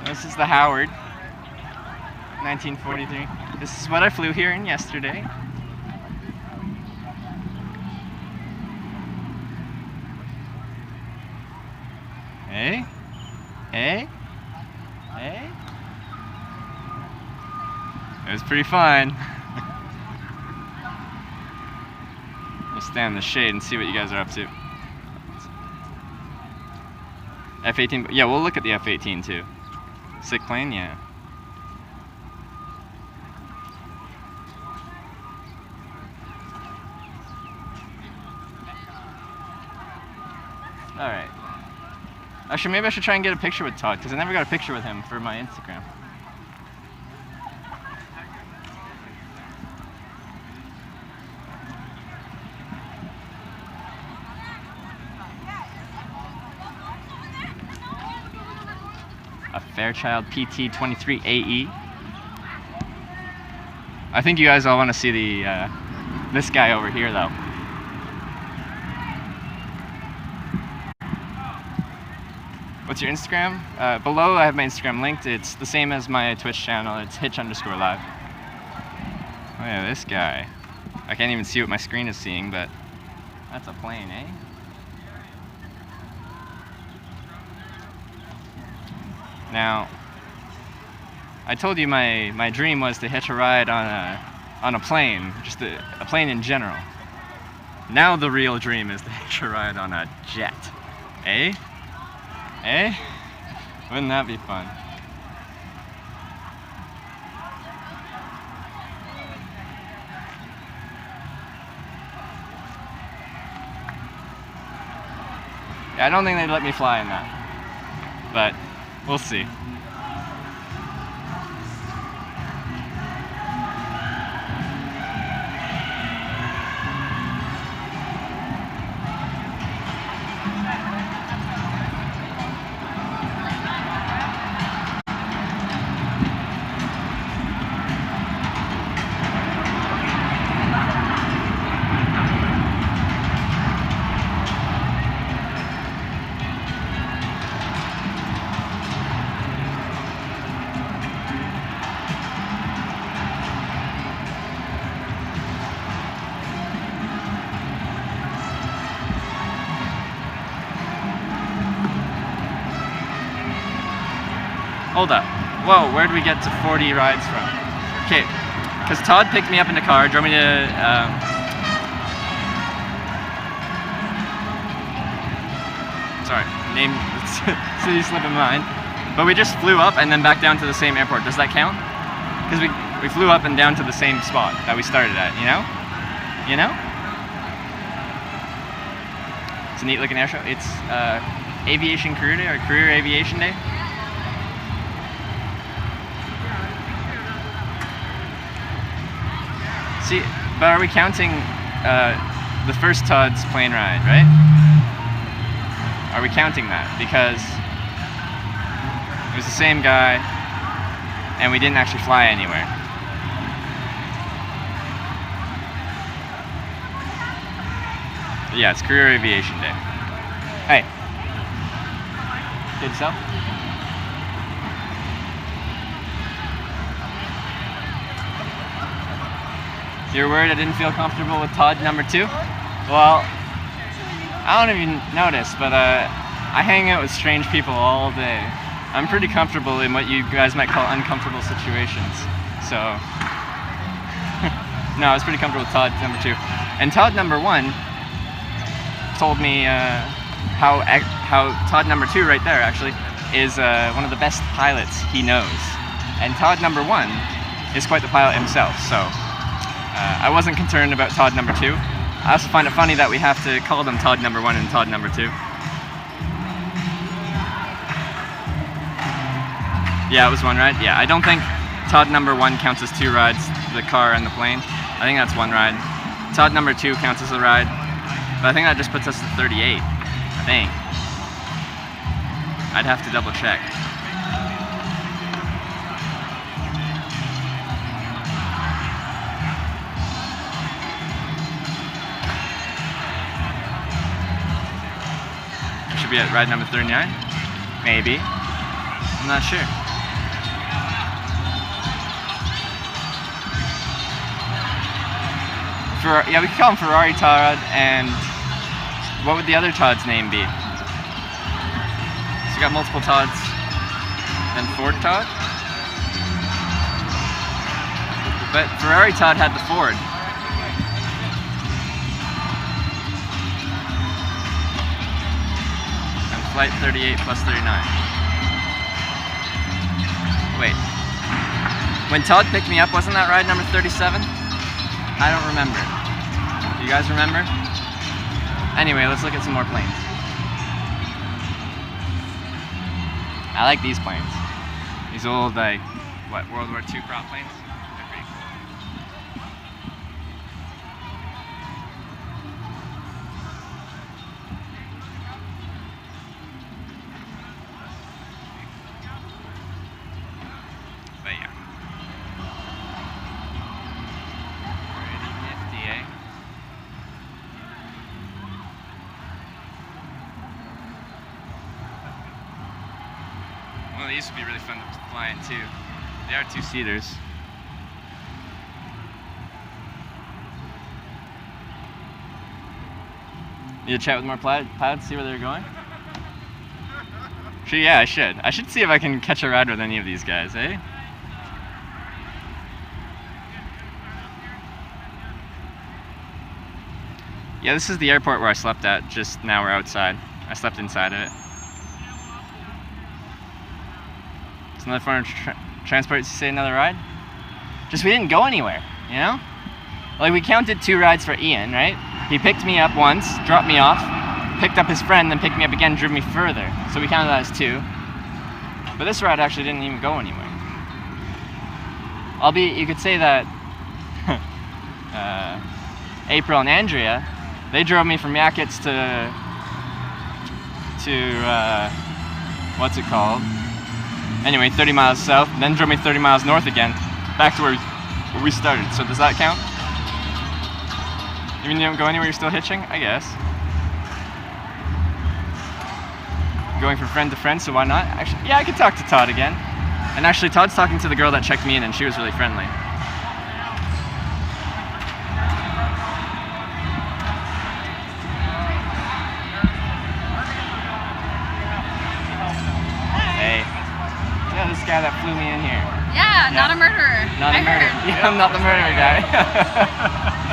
S1: This is the Howard, 1943. This is what I flew here in yesterday. Hey? Hey? Hey? It was pretty fun. Just stand in the shade and see what you guys are up to. F-18, yeah, we'll look at the F-18 too. Sick plane, yeah. Alright. Actually, maybe I should try and get a picture with Todd, because I never got a picture with him for my Instagram. A Fairchild PT-23AE. I think you guys all want to see the this guy over here, though. What's your Instagram? Below, I have my Instagram linked. It's the same as my Twitch channel. It's Hitch_live. Oh yeah, this guy. I can't even see what my screen is seeing, but that's a plane, eh? Now, I told you my dream was to hitch a ride on a plane, just a plane in general. Now the real dream is to hitch a ride on a jet. Eh? Eh? Wouldn't that be fun? Yeah, I don't think they'd let me fly in that, but we'll see. Hold up. Whoa, where'd we get to 40 rides from? Okay, because Todd picked me up in the car, drove me to, sorry, name, city slipping mind. But we just flew up and then back down to the same airport. Does that count? Because we flew up and down to the same spot that we started at, you know? You know? It's a neat looking air show. It's Aviation Career Day, or Career Aviation Day. See, but are we counting the first Todd's plane ride, right? Are we counting that? Because it was the same guy, and we didn't actually fly anywhere. But yeah, it's Career Aviation Day. Hey. Good stuff? You're worried I didn't feel comfortable with Todd number 2? Well, I don't even notice, but I hang out with strange people all day. I'm pretty comfortable in what you guys might call uncomfortable situations. So no, I was pretty comfortable with Todd number 2. And Todd number 1 told me how Todd number 2 right there actually is one of the best pilots he knows. And Todd number 1 is quite the pilot himself, so I wasn't concerned about Todd number 2. I also find it funny that we have to call them Todd number 1 and Todd number 2. Yeah, it was 1 ride. Yeah, I don't think Todd number 1 counts as 2 rides, the car and the plane. I think that's 1 ride. Todd number 2 counts as a ride, but I think that just puts us to 38, I think. I'd have to double check. Should be at ride number 39? Maybe. I'm not sure. Yeah, we could call him Ferrari Todd, and what would the other Todd's name be? So we got multiple Todds. Then Ford Todd? But Ferrari Todd had the Ford. And flight 38 plus 39. Wait. When Todd picked me up, wasn't that ride number 37? I don't remember. Do you guys remember? Anyway, let's look at some more planes. I like these planes. These old, what, World War II prop planes? They're pretty cool. But yeah. Pretty nifty, eh? Well, these would be really fun to fly in too. They are 2-seaters. You to chat with more pilots, see where they're going? Sure, yeah, I should. I should see if I can catch a ride with any of these guys, eh? Yeah, this is the airport where I slept at, just now we're outside. I slept inside of it. It's another form of transport, you say another ride? Just we didn't go anywhere, you know? Like we counted 2 rides for Ian, right? He picked me up once, dropped me off, picked up his friend, then picked me up again, drove me further. So we counted that as 2. But this ride actually didn't even go anywhere. Albeit you could say that April and Andrea, they drove me from Yakutsk to what's it called? Anyway, 30 miles south, then drove me 30 miles north again, back to where we started. So does that count? Even if you don't go anywhere, you're still hitching? I guess. Going from friend to friend, so why not? Actually, yeah, I could talk to Todd again. And actually, Todd's talking to the girl that checked me in, and she was really friendly. Hey. Yeah, this guy that flew me in here.
S2: Yeah, not a murderer.
S1: Not a murderer. Yeah, I'm not the murderer guy.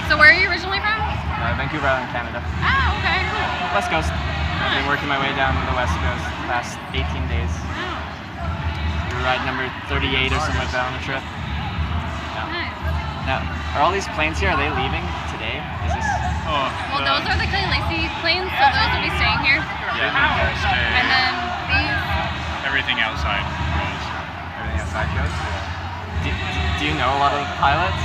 S2: So where are you originally from?
S1: Vancouver Island, Canada.
S2: Oh, okay, cool.
S1: West Coast. I've been working my way down to the West Coast the past 18 days.
S2: Wow.
S1: We're ride number 38 or something like that on the trip. Yeah.
S2: Nice.
S1: Now, are all these planes here, are they leaving today? Is this...
S3: Oh,
S2: Well, those are the Clay Lacey planes, so those will be staying here.
S3: yeah. Stay.
S2: And then these,
S3: Everything outside goes.
S1: Everything outside goes? Do you know a lot of the pilots?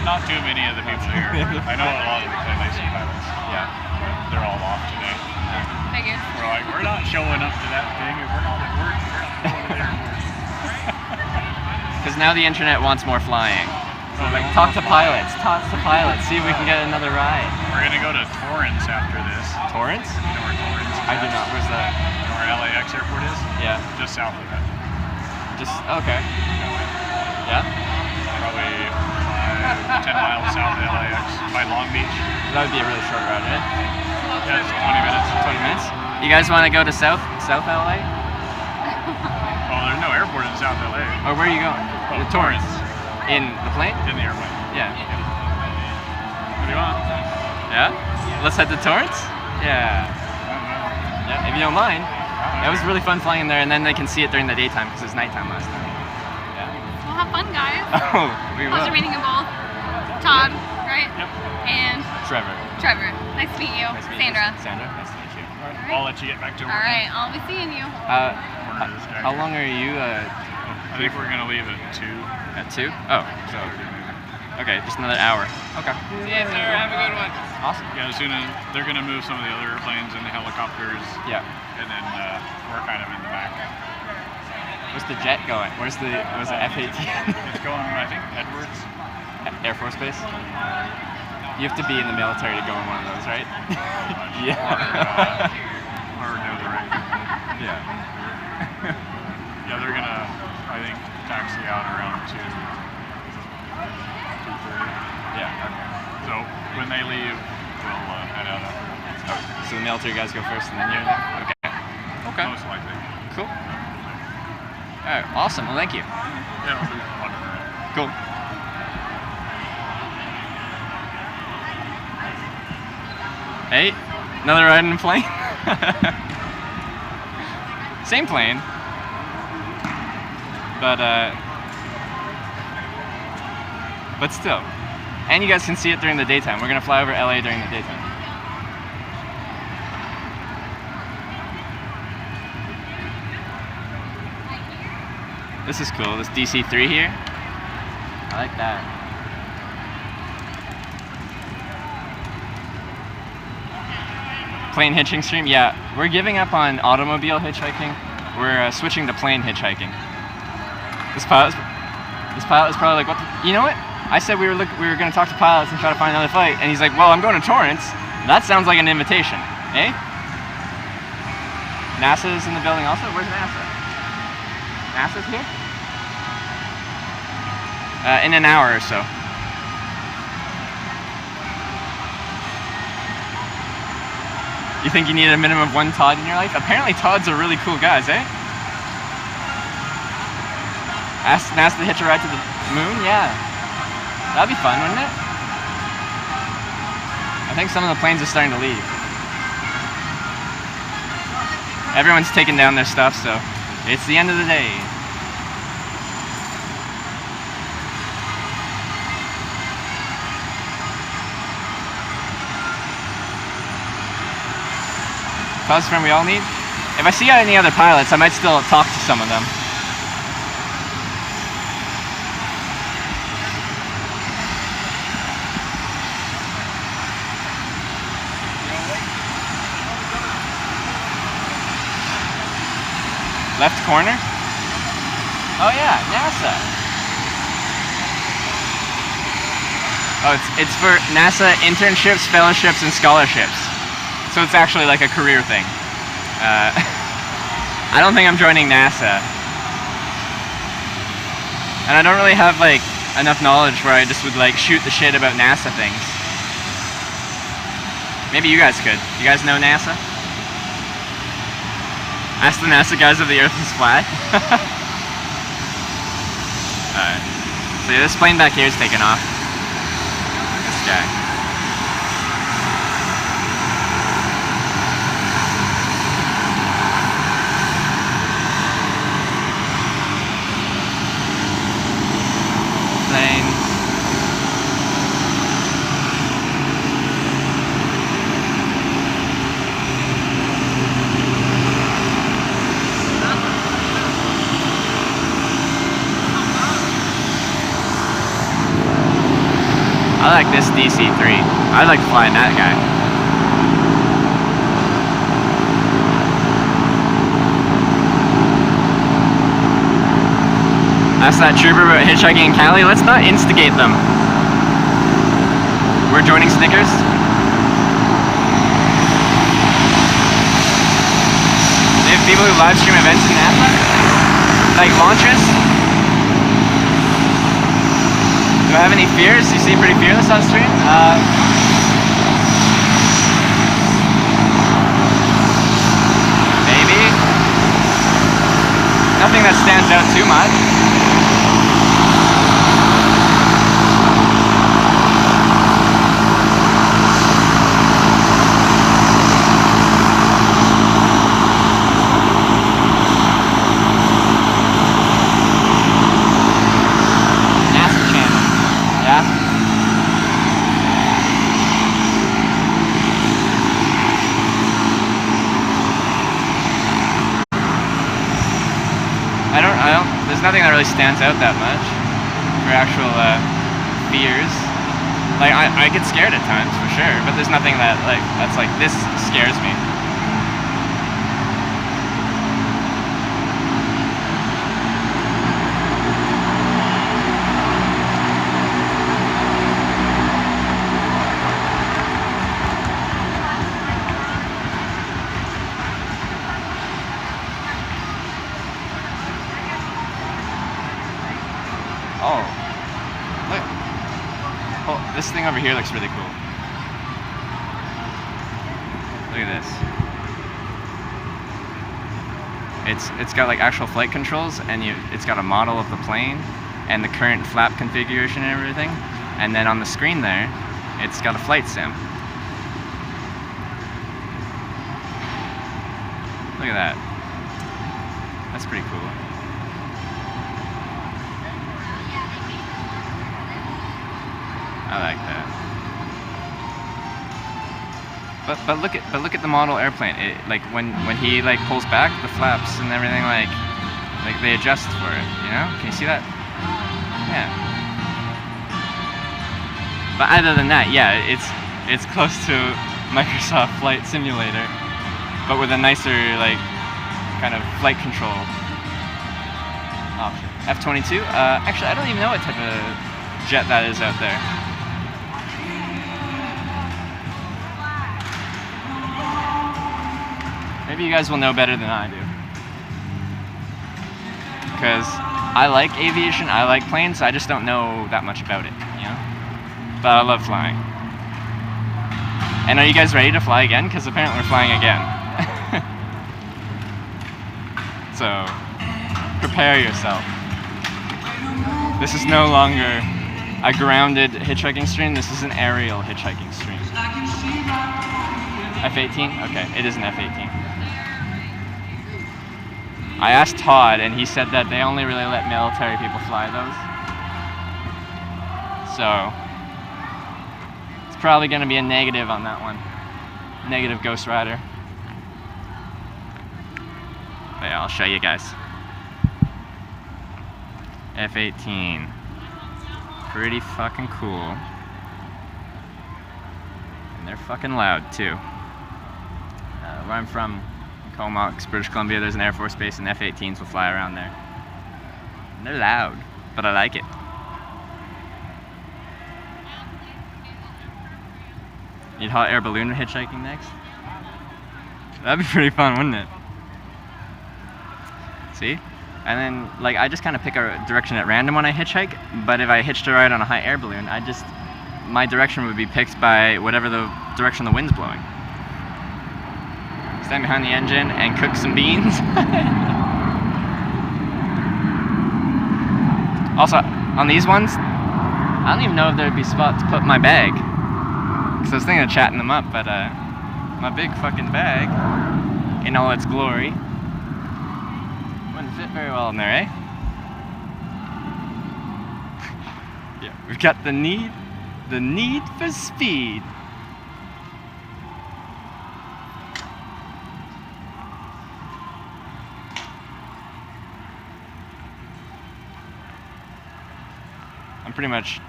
S3: Not too many of the people here. I know a lot of the Clay Lacey pilots.
S1: Yeah.
S3: But they're all off today.
S2: figures.
S3: We're like, we're not showing up to that thing. If we're not at work, we're not going to their work.
S1: Because now the internet wants more flying. So like, talk to pilots, see if we can get another ride.
S3: We're going to go to Torrance after this.
S1: Torrance?
S3: You know where Torrance is?
S1: I do not. Where's that?
S3: You know where LAX airport is?
S1: Yeah.
S3: Just south of it.
S1: Just, okay. Yeah?
S3: Probably 10 miles south of LAX by Long Beach.
S1: That would be a really short ride, right?
S3: Yeah, it's 20 minutes.
S1: 20 minutes? You guys want to go to South LA?
S3: Well, there's no airport in South LA.
S1: Or where are you going? The Torrance. In the plane?
S3: In the airplane.
S1: Yeah.
S3: What do you want?
S1: Yeah? Let's head to Torrance? Yeah. Yeah, if you don't mind. It was really fun flying in there, and then they can see it during the daytime because it was nighttime last time. Yeah.
S2: We'll have fun, guys.
S1: Oh, we will.
S2: Pleasure meeting you both. Todd, right?
S3: Yep.
S2: And
S1: Trevor.
S2: Trevor. Nice to meet you.
S1: Nice to meet you.
S2: Sandra.
S1: Sandra, nice to meet you.
S3: I'll let you get back to work.
S2: All right, I'll be seeing you.
S1: How long are you?
S3: I think we're gonna leave at 2.
S1: At 2? Oh, so. Okay, just another hour. Okay. See you, sir. Have a good one. Awesome.
S3: Yeah, as soon as they're gonna move some of the other airplanes and the helicopters.
S1: Yeah.
S3: And then we're kind of in the back.
S1: Where's the jet going? Where's the F-18?
S3: It's going, I think, Edwards.
S1: Air Force Base? You have to be in the military to go in one of those, right? Yeah.
S3: Or near the right.
S1: Yeah.
S3: Yeah, they're gonna, I think, taxi out around 2:30.
S1: Yeah, okay.
S3: So when they leave, we'll head out after.
S1: Oh, so the military guys go first and then you're there? Okay. Okay.
S3: Most likely.
S1: Cool. Alright, awesome. Well, thank you.
S3: Yeah, it'll be fun.
S1: Cool. Hey, another ride in a plane? Same plane. But still. And you guys can see it during the daytime. We're gonna fly over LA during the daytime. This is cool, this DC-3 here. I like that. Plane hitching stream? Yeah, we're giving up on automobile hitchhiking. We're switching to plane hitchhiking. This pilot was probably like, what the, you know what? I said we were going to talk to pilots and try to find another flight, and he's like, well, I'm going to Torrance. That sounds like an invitation, eh? NASA's in the building also? Where's NASA? NASA's here? In an hour or so. You think you need a minimum of 1 Todd in your life? Apparently Todds are really cool guys, eh? Ask NASA to hitch a ride to the moon? Yeah. That'd be fun, wouldn't it? I think some of the planes are starting to leave. Everyone's taking down their stuff, so it's the end of the day. Close friend we all need? If I see any other pilots, I might still talk to some of them. Left corner? Oh yeah, NASA. Oh, it's for NASA internships, fellowships, and scholarships. So it's actually like a career thing. I don't think I'm joining NASA. And I don't really have like enough knowledge where I just would like shoot the shit about NASA things. Maybe you guys could. You guys know NASA? Ask the NASA guys if the Earth is flat. Alright. So yeah, this plane back here is taking off. This guy. I like this DC-3. I like flying that guy. Ask that trooper about hitchhiking in Cali. Let's not instigate them. We're joining Snickers. They have people who live stream events in NASA? Like launches? Do I have any fears? You seem pretty fearless on stream. Maybe. Nothing that stands out too much.
S4: nothing that really stands out that much for actual fears. Like I get scared at times for sure, but there's nothing that's like this scares me. Oh, look. Oh, this thing over here looks really cool. Look at this. It's got like actual flight controls, and it's got a model of the plane and the current flap configuration and everything. And then on the screen there, it's got a flight sim. Look at that. That's pretty cool. I like that. But look at the model airplane. It, like when he like pulls back, the flaps and everything like they adjust for it. You know? Can you see that? Yeah. But other than that, yeah, it's close to Microsoft Flight Simulator, but with a nicer like kind of flight control option. F-22. Actually, I don't even know what type of jet that is out there. Maybe you guys will know better than I do. Because I like aviation, I like planes, I just don't know that much about it, you know? But I love flying. And are you guys ready to fly again? Because apparently we're flying again. So, prepare yourself. This is no longer a grounded hitchhiking stream, this is an aerial hitchhiking stream. F-18? Okay, it is an F-18. I asked Todd, and he said that they only really let military people fly those. So, it's probably going to be a negative on that one. Negative Ghost Rider. But yeah, I'll show you guys. F-18. Pretty fucking cool. And they're fucking loud, too. Where I'm from, Comox, British Columbia, there's an Air Force base and F-18s will fly around there. And they're loud, but I like it. Need hot air balloon hitchhiking next? That'd be pretty fun, wouldn't it? See? And then, like, I just kind of pick a direction at random when I hitchhike, but if I hitched a ride on a hot air balloon, my direction would be picked by whatever the direction the wind's blowing. Stand behind the engine and cook some beans. Also, on these ones, I don't even know if there'd be spot to put my bag. Because I was thinking of chatting them up, but my big fucking bag, in all its glory, wouldn't fit very well in there, eh? Yeah, we've got the need for speed. I'm pretty much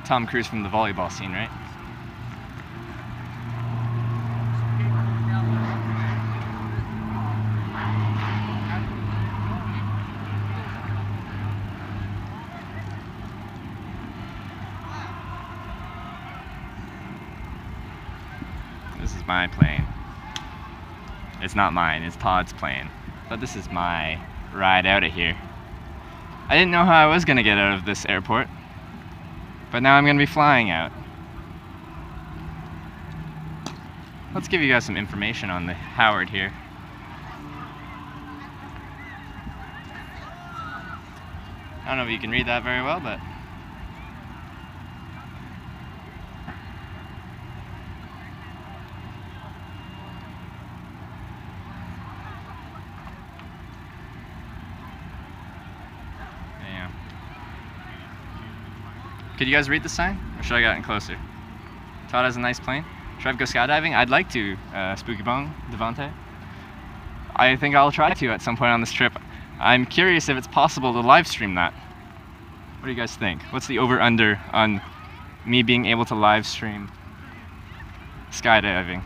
S4: Tom Cruise from the volleyball scene, right? This is my plane. It's not mine, it's Todd's plane. But this is my ride out of here. I didn't know how I was gonna get out of this airport. But now I'm going to be flying out. Let's give you guys some information on the Howard here. I don't know if you can read that very well, but... Could you guys read the sign? Or should I get in closer? Todd has a nice plane. Should I go skydiving? I'd like to, Spooky Bong, Devante. I think I'll try to at some point on this trip. I'm curious if it's possible to live stream that. What do you guys think? What's the over-under on me being able to live stream skydiving?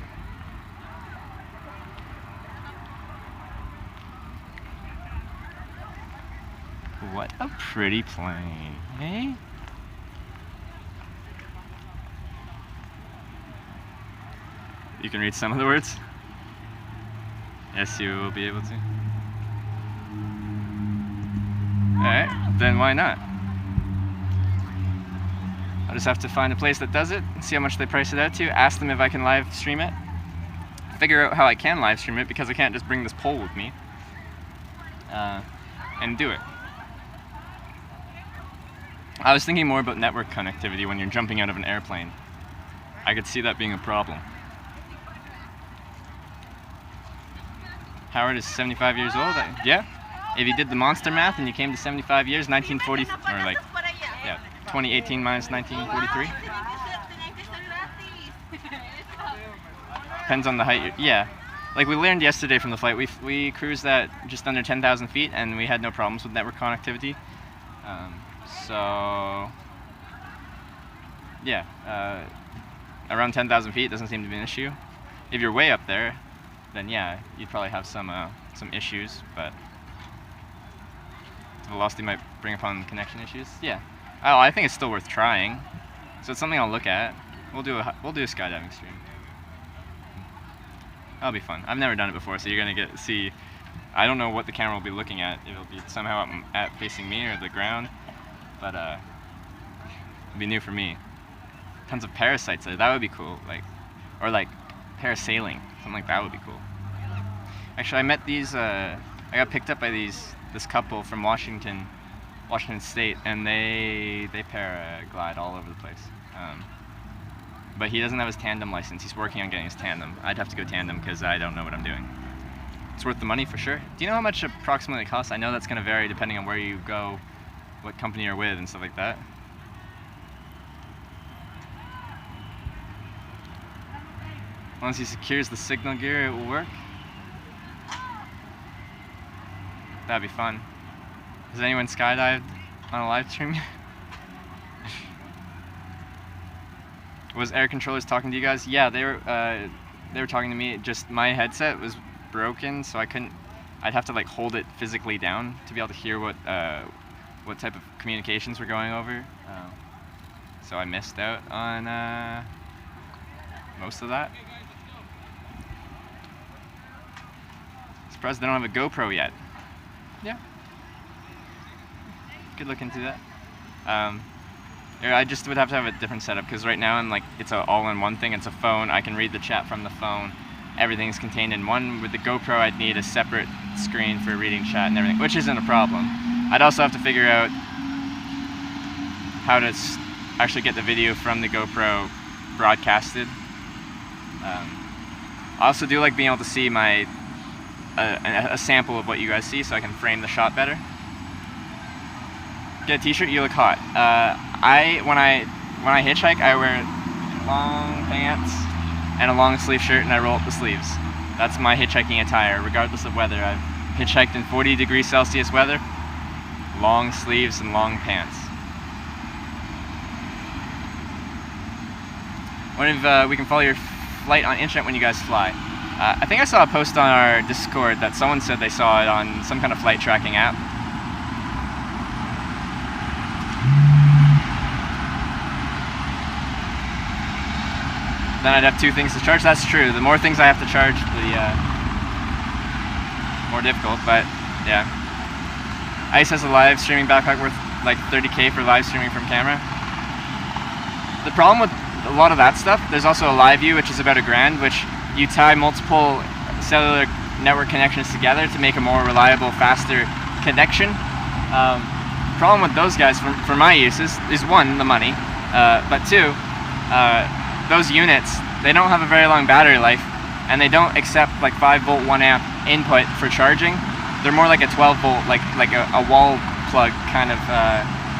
S4: What a pretty plane, eh? You can read some of the words? Yes, you will be able to. Alright, then why not? I'll just have to find a place that does it, see how much they price it out to, ask them if I can live stream it, figure out how I can live stream it because I can't just bring this pole with me, and do it. I was thinking more about network connectivity when you're jumping out of an airplane. I could see that being a problem. Howard is 75 years old. Yeah. If you did the monster math and you came to 75 years, 1940, or like, yeah, 2018 minus 1943. Depends on the height. Yeah. Like we learned yesterday from the flight, we cruised at just under 10,000 feet and we had no problems with network connectivity. So, yeah, around 10,000 feet doesn't seem to be an issue. If you're way up there, then yeah, you'd probably have some issues, but velocity might bring upon connection issues. Yeah. Oh, I think it's still worth trying. So it's something I'll look at. We'll do a skydiving stream. That'll be fun. I've never done it before, so you're gonna see. I don't know what the camera will be looking at. It'll be somehow facing me or the ground, but it'll be new for me. Tons of parasites there. That would be cool. Or parasailing. Something like that would be cool. Actually, I met these. I got picked up by this couple from Washington State, and they paraglide all over the place. But he doesn't have his tandem license. He's working on getting his tandem. I'd have to go tandem because I don't know what I'm doing. It's worth the money for sure. Do you know how much approximately it costs? I know that's going to vary depending on where you go, what company you're with, and stuff like that. Once he secures the signal gear, it will work. That'd be fun. Has anyone skydived on a live stream? Was Air Controllers talking to you guys? Yeah, they were talking to me. Just my headset was broken, so I'd have to like hold it physically down to be able to hear what type of communications were going over. So I missed out on most of that. Surprised they don't have a GoPro yet. Yeah. Could look into that. I just would have to have a different setup because right now it's an all-in-one thing. It's a phone. I can read the chat from the phone. Everything's contained in one. With the GoPro, I'd need a separate screen for reading chat and everything, which isn't a problem. I'd also have to figure out how to actually get the video from the GoPro broadcasted. I also do like being able to see a sample of what you guys see so I can frame the shot better. Get a t-shirt, you look hot. When I hitchhike, I wear long pants and a long sleeve shirt and I roll up the sleeves. That's my hitchhiking attire, regardless of weather. I've hitchhiked in 40 degrees Celsius weather, long sleeves and long pants. What if we can follow your flight on internet when you guys fly? I think I saw a post on our Discord that someone said they saw it on some kind of flight tracking app. Then I'd have 2 things to charge. That's true. The more things I have to charge, the more difficult, but yeah. Ice has a live streaming backpack worth like 30K for live streaming from camera. The problem with a lot of that stuff, there's also a live view, which is about $1,000, which you tie multiple cellular network connections together to make a more reliable, faster connection. Problem with those guys, for my use, is 1, the money, but 2, those units, they don't have a very long battery life, and they don't accept like 5-volt 1-amp input for charging. They're more like a 12-volt, like a wall plug kind of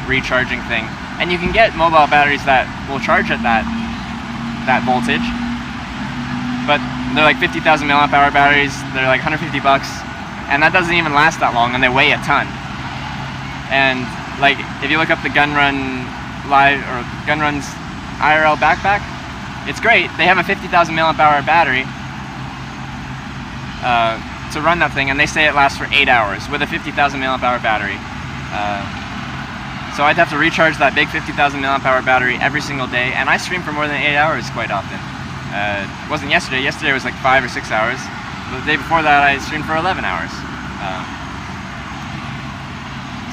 S4: recharging thing. And you can get mobile batteries that will charge at that voltage, but they're like 50,000 mAh batteries. They're like $150, and that doesn't even last that long, and they weigh a ton. And like, if you look up the Gun Run Live or Gun Run's IRL backpack, it's great. They have a 50,000 mAh battery to run that thing, and they say it lasts for 8 hours with a 50,000 mAh battery. So I'd have to recharge that big 50,000 mAh battery every single day, and I stream for more than 8 hours quite often. It wasn't yesterday. Yesterday was like 5 or 6 hours. The day before that, I streamed for 11 hours.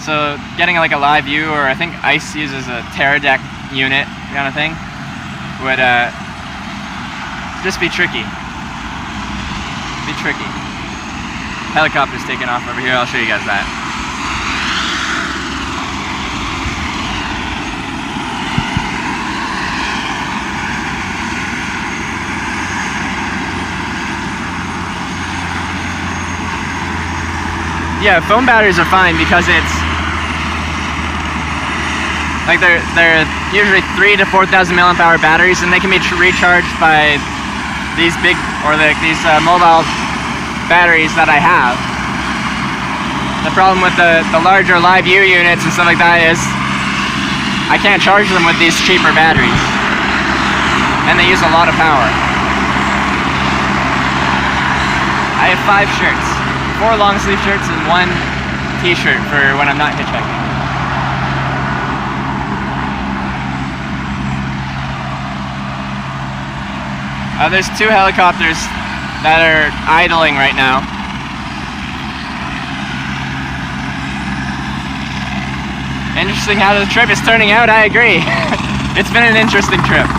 S4: So getting like a live view, or I think ICE uses a Teradek unit kind of thing, would just be tricky. Helicopter's taking off over here. I'll show you guys that. Yeah, phone batteries are fine because it's like they're usually 3,000 to 4,000 mAh batteries, and they can be recharged by these big, or these mobile batteries that I have. The problem with the larger live view units and stuff like that is I can't charge them with these cheaper batteries, and they use a lot of power. I have 5 shirts. 4 long sleeve shirts and 1 t-shirt for when I'm not hitchhiking. There's 2 helicopters that are idling right now. Interesting how the trip is turning out, I agree. It's been an interesting trip.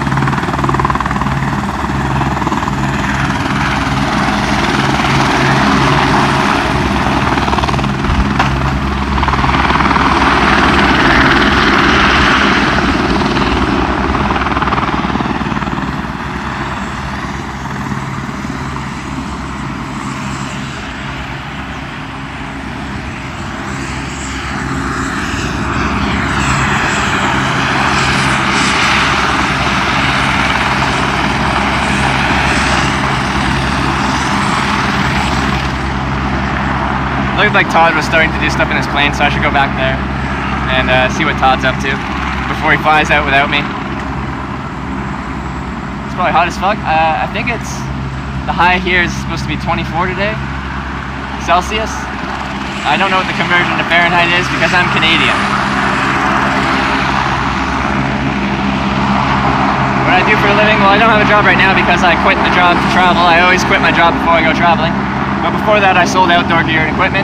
S4: Looked like Todd was starting to do stuff in his plane, so I should go back there and see what Todd's up to before he flies out without me. It's probably hot as fuck. I think the high here is supposed to be 24 today, Celsius. I don't know what the conversion to Fahrenheit is because I'm Canadian. What I do for a living? Well, I don't have a job right now because I quit the job to travel. I always quit my job before I go traveling. But before that, I sold outdoor gear and equipment.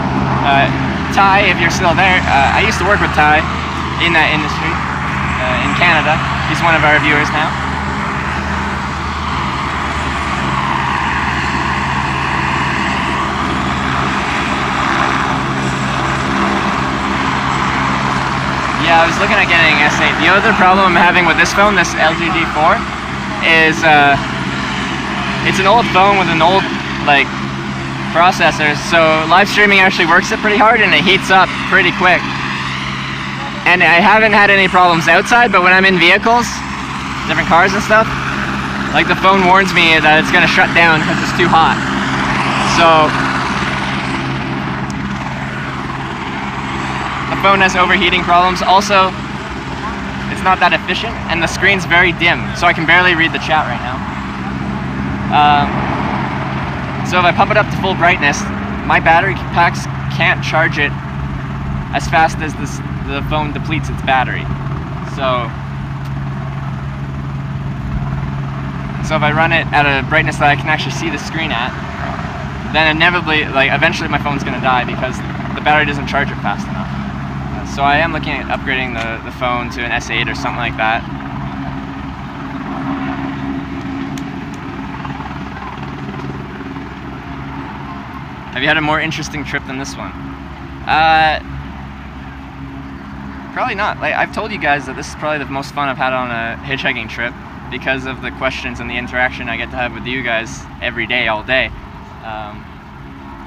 S4: Ty, if you're still there, I used to work with Ty in that industry in Canada. He's one of our viewers now. Yeah, I was looking at getting an S8. The other problem I'm having with this phone, this LG G4, is it's an old phone with an old, like, processor, so live streaming actually works it pretty hard and it heats up pretty quick. And I haven't had any problems outside, but when I'm in vehicles, different cars and stuff, like the phone warns me that it's gonna shut down because it's too hot. So the phone has overheating problems. Also, it's not that efficient and the screen's very dim, so I can barely read the chat right now. So if I pump it up to full brightness, my battery packs can't charge it as fast as the phone depletes its battery. So if I run it at a brightness that I can actually see the screen at, then inevitably, like, eventually my phone's gonna die because the battery doesn't charge it fast enough. So I am looking at upgrading the phone to an S8 or something like that. Have you had a more interesting trip than this one? Probably not. Like, I've told you guys that this is probably the most fun I've had on a hitchhiking trip because of the questions and the interaction I get to have with you guys every day, all day.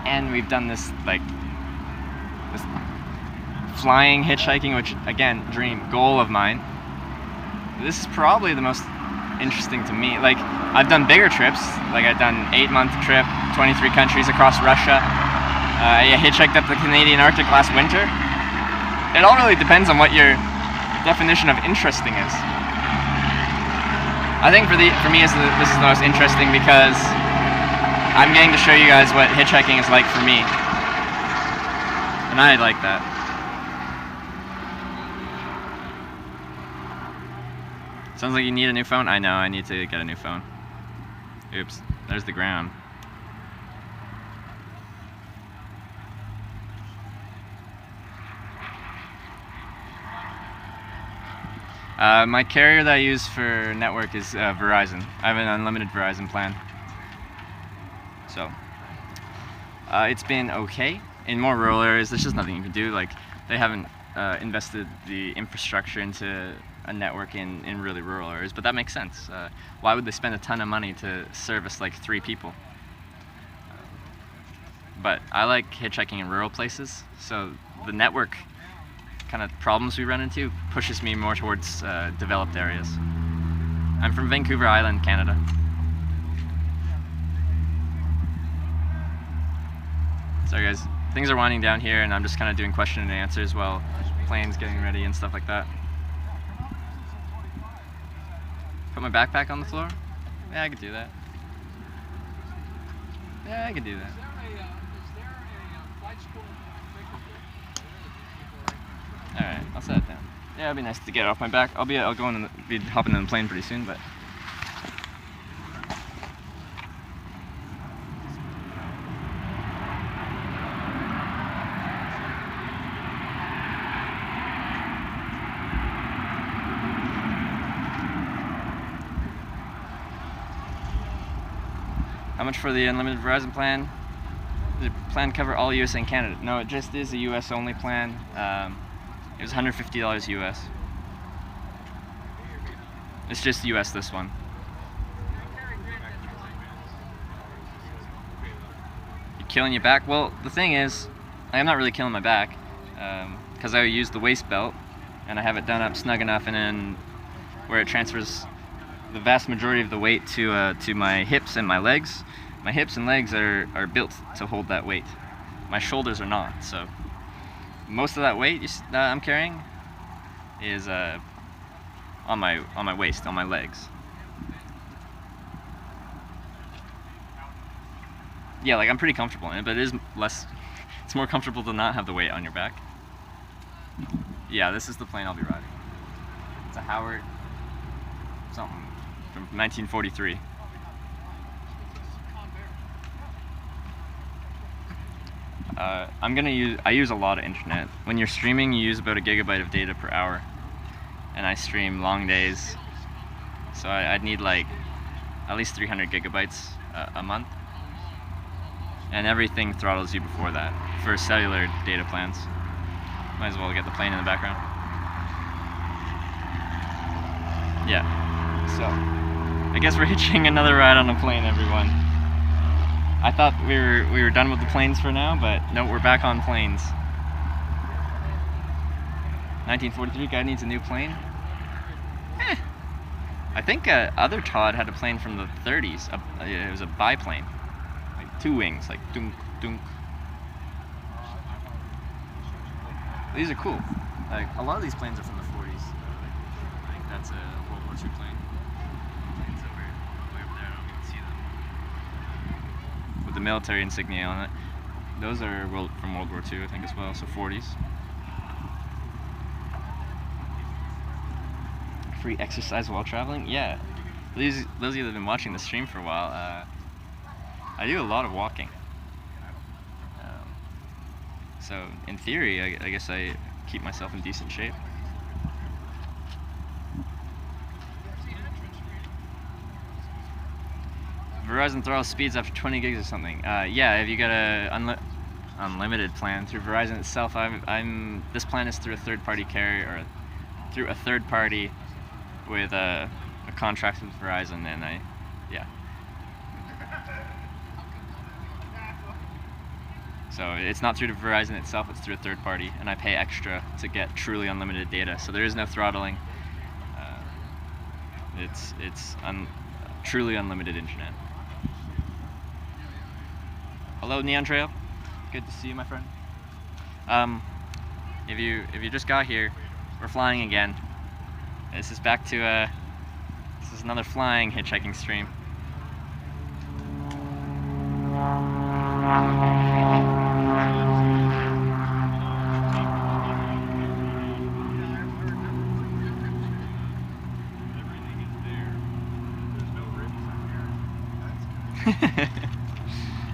S4: And we've done this, like, this flying hitchhiking, which, again, goal of mine. This is probably the most interesting to me. Like, I've done bigger trips. Like, I've done an 8-month trip, 23 countries across Russia. I hitchhiked up the Canadian Arctic last winter. It all really depends on what your definition of interesting is. I think for me, this is the most interesting because I'm getting to show you guys what hitchhiking is like for me, and I like that. Sounds like you need a new phone. I know, I need to get a new phone. Oops, there's the ground. My carrier that I use for network is Verizon. I have an unlimited Verizon plan. So, it's been okay. In more rural areas, there's just nothing you can do. Like, they haven't invested the infrastructure into a network in really rural areas, but that makes sense. Why would they spend a ton of money to service like 3 people? But I like hitchhiking in rural places, so the network kind of problems we run into pushes me more towards developed areas. I'm from Vancouver Island, Canada. Sorry guys, things are winding down here and I'm just kind of doing question and answers while planes getting ready and stuff like that. Put my backpack on the floor? Yeah, I could do that. Yeah, I could do that. Alright, I'll set it down. Yeah, it'd be nice to get it off my back. I'll be hopping in the plane pretty soon, but how much for the unlimited Verizon plan? The plan cover all US and Canada? No, it just is a US only plan. It was $150 US. It's just US, this one. You're killing your back? Well, the thing is, I'm not really killing my back because I use the waist belt and I have it done up snug enough, and then where it transfers the vast majority of the weight to my hips and my legs. My hips and legs are built to hold that weight. My shoulders are not, so most of that weight that I'm carrying is on my waist, on my legs. Yeah, like I'm pretty comfortable in it, but it is less. It's more comfortable to not have the weight on your back. Yeah, this is the plane I'll be riding. It's a Howard something from 1943. I use a lot of internet. When you're streaming, you use about 1 gigabyte of data per hour, and I stream long days, so I'd need like at least 300 gigabytes a month, and everything throttles you before that for cellular data plans. Might as well get the plane in the background. Yeah, so I guess we're hitching another ride on a plane, everyone. I thought we were done with the planes for now, but no, we're back on planes. 1943 guy needs a new plane? I think other Todd had a plane from the 30s. It was a biplane, like 2 wings, like dunk dunk. These are cool. Like a lot of these planes are from the 40s. Like that's a World War II plane. Planes over way over there. I don't even see them. With the military insignia on it. Those are from World War II, I think, as well. So 40s. Free exercise while traveling? Yeah. Those of you that have been watching the stream for a while, I do a lot of walking. So in theory, I guess I keep myself in decent shape. Verizon throttles speeds after 20 gigs or something. Yeah, if you got a unlimited plan through Verizon itself, this plan is through a third-party carrier, or through a third party with a contract with Verizon, and yeah. So it's not through Verizon itself, it's through a third party, and I pay extra to get truly unlimited data. So there is no throttling. It's truly unlimited internet. Hello, Neon Trail. Good to see you, my friend. If you just got here, we're flying again. This is back to this is another flying hitchhiking stream.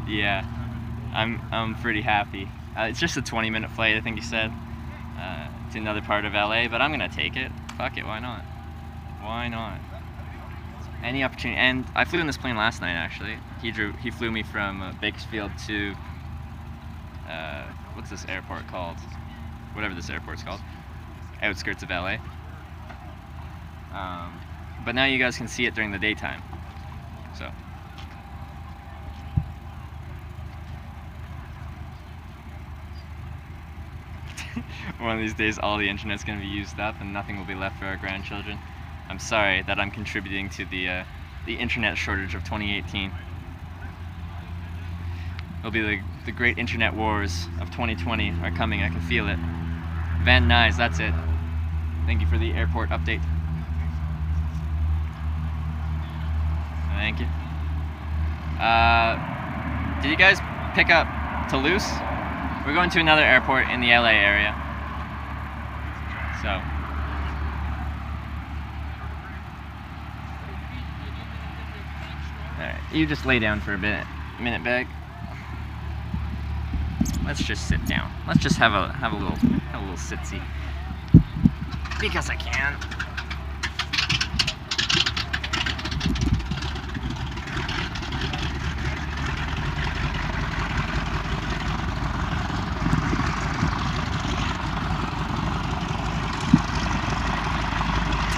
S4: Yeah, I'm pretty happy. It's just a 20-minute flight, I think you said, to another part of LA, but I'm gonna take it. Fuck it, why not? Why not? Any opportunity. And I flew in this plane last night, actually. He flew me from Bakersfield to what's this airport called? Whatever this airport's called. Outskirts of LA. But now you guys can see it during the daytime. So. One of these days all the internet's going to be used up and nothing will be left for our grandchildren. I'm sorry that I'm contributing to the internet shortage of 2018. It'll be the great internet wars of 2020 are coming, I can feel it. Van Nuys, that's it. Thank you for the airport update. Thank you. Did you guys pick up Toulouse? We're going to another airport in the LA area. So. Alright, you just lay down for a minute, bag. Let's just sit down. Let's just have a little sit-see. Because I can.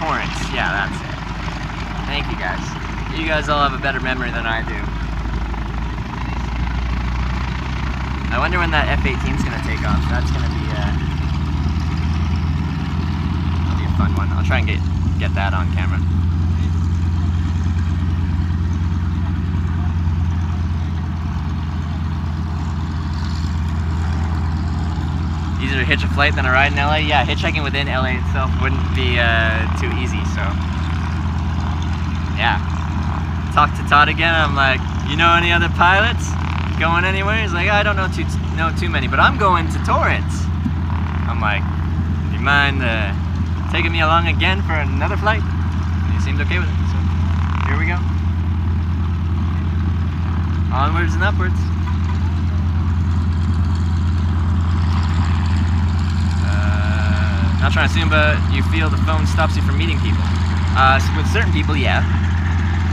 S4: Torrance, yeah, that's it. Thank you guys. You guys all have a better memory than I do. I wonder when that F-18 is gonna take off. That's gonna be that'll be a fun one. I'll try and get that on camera. Easier to hitch a flight than a ride in LA? Yeah, hitchhiking within LA itself wouldn't be too easy, so. Yeah. Talked to Todd again, I'm like, you know any other pilots going anywhere? He's like, I don't know too many, but I'm going to Torrance. I'm like, do you mind taking me along again for another flight? And he seemed okay with it, so here we go. Onwards and upwards. Not trying to assume, but you feel the phone stops you from meeting people. So with certain people, yeah.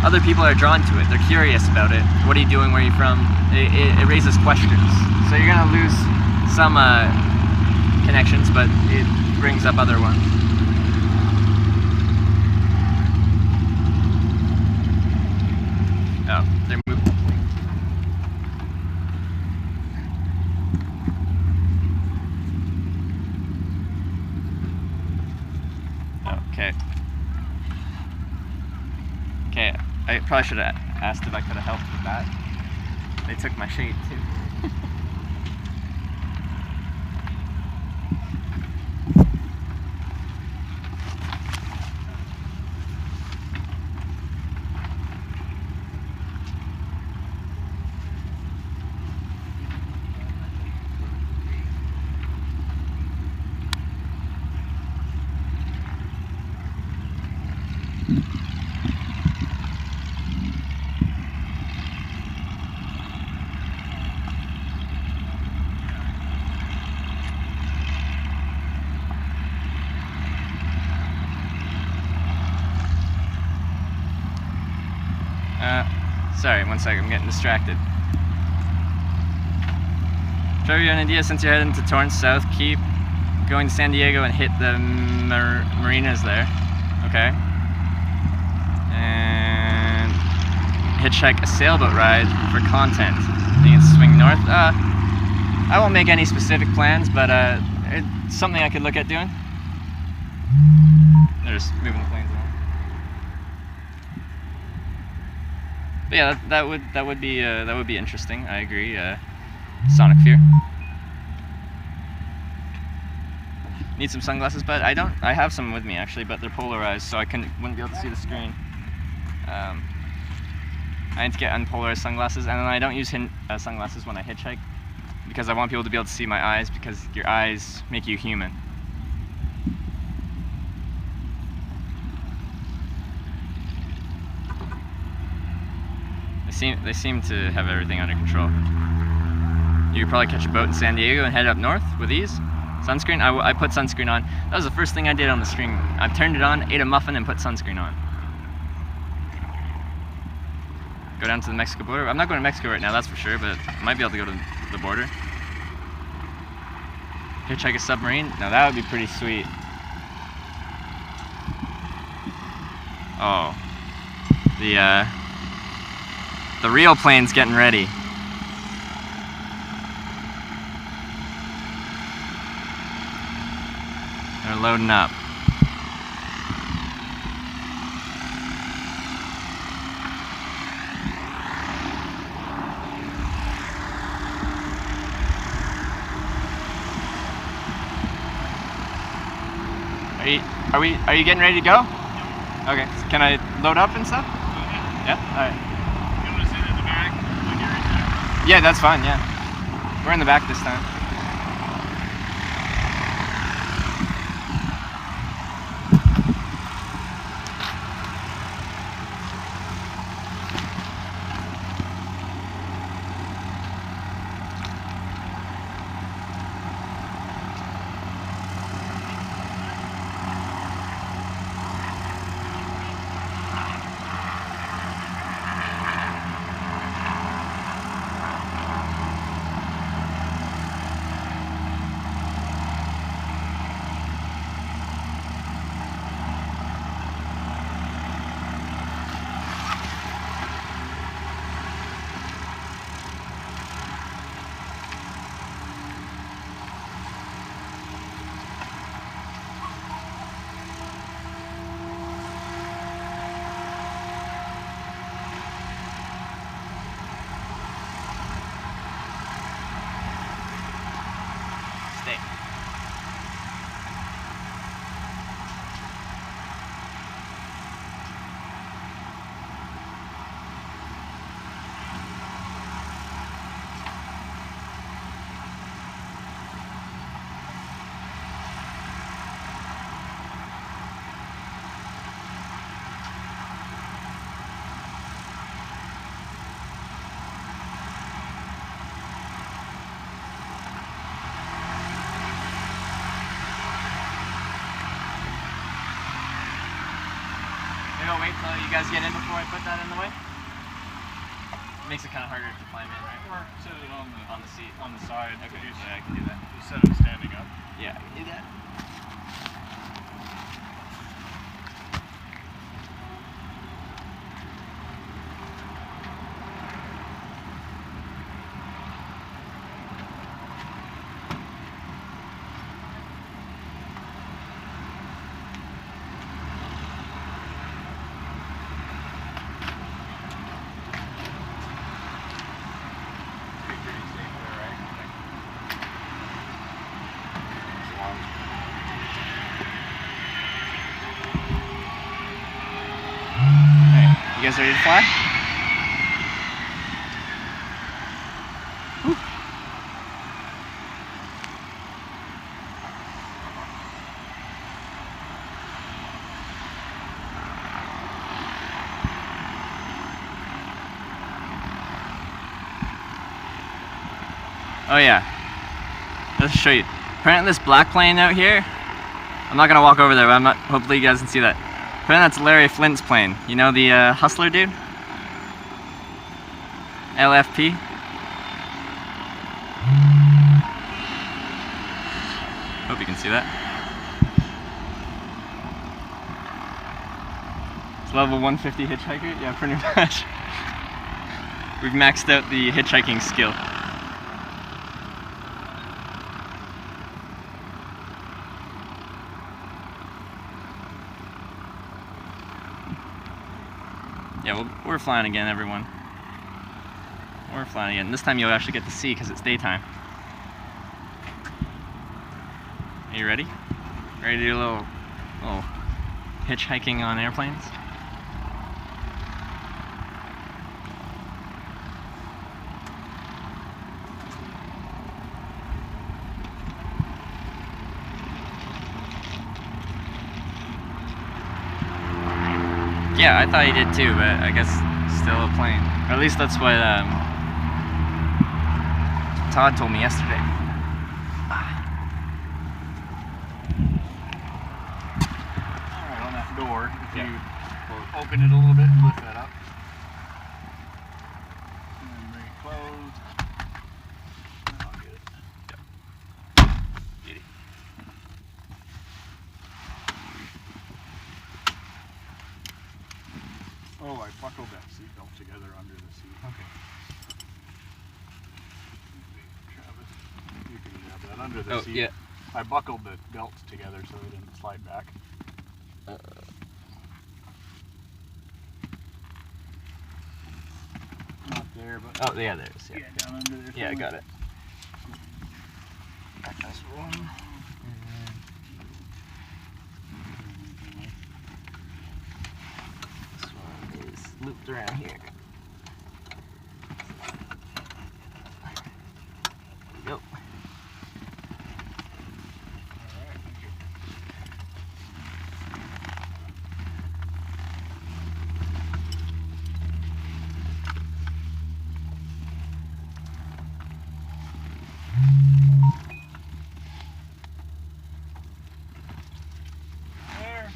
S4: Other people are drawn to it. They're curious about it. What are you doing? Where are you from? It raises questions. So you're gonna lose some connections, but it brings up other ones. Oh, they're moving. Okay. Okay, I probably should have asked if I could have helped with that. They took my shade too. Sorry, one second, I'm getting distracted. Trevor, you have an idea since you're heading to Torrance South, keep going to San Diego and hit the marinas there. Okay. And hitchhike a sailboat ride for content. You can swing north. I won't make any specific plans, but it's something I could look at doing. They're just moving the planes along. But yeah, that would be interesting. I agree. Sonic Fear. Need some sunglasses, but I don't. I have some with me actually, but they're polarized, so I wouldn't be able to see the screen. I need to get unpolarized sunglasses, and then I don't use sunglasses when I hitchhike because I want people to be able to see my eyes, because your eyes make you human. They seem to have everything under control. You could probably catch a boat in San Diego and head up north with ease. Sunscreen? I put sunscreen on. That was the first thing I did on the stream. I turned it on, ate a muffin, and put sunscreen on. Go down to the Mexico border. I'm not going to Mexico right now, that's for sure, but I might be able to go to the border. Hitchhike a submarine? Now that would be pretty sweet. Oh. The real plane's getting ready. They're loading up. Are you getting ready to go? Okay. Can I load up and stuff? Yeah? Alright.
S3: You want to sit in the back when you're in there?
S4: Yeah, that's fine, yeah. We're in the back this time. Maybe I'll wait till you guys get in before I put that in the way. Makes it kind of harder to climb in, right?
S3: Or set it on
S4: the seat.
S3: On the side.
S4: Okay, yeah, I can do that.
S3: You set it standing up.
S4: Yeah, I can do that. You guys ready to fly? Whew. Oh yeah, let's show you. Apparently this black plane out here, I'm not gonna walk over there, but hopefully you guys can see that. Apparently that's Larry Flint's plane. You know the Hustler dude? LFP? Hope you can see that. It's level 150 hitchhiker? Yeah, pretty much. We've maxed out the hitchhiking skill. Yeah, we're flying again, everyone. We're flying again. This time you'll actually get to see because it's daytime. Are you ready? Ready to do a little hitchhiking on airplanes? Yeah, I thought he did too, but I guess still a plane. Or at least that's what Todd told me yesterday.
S3: Alright, on that door, if you open it a little bit and lift that up. And then bring it closed. And I'll get it.
S4: Get it.
S3: Oh, I buckled that seatbelt together under the seat.
S4: Okay.
S3: Travis, you can grab that under the
S4: Oh,
S3: seat.
S4: yeah.
S3: I buckled the belts together so they didn't slide back. Not there, but
S4: Oh, yeah, there it is.
S3: yeah, down under there.
S4: Yeah, I
S3: somewhere.
S4: got it. That's one. This one is looped around here. There we go.
S3: Alright, thank you. There.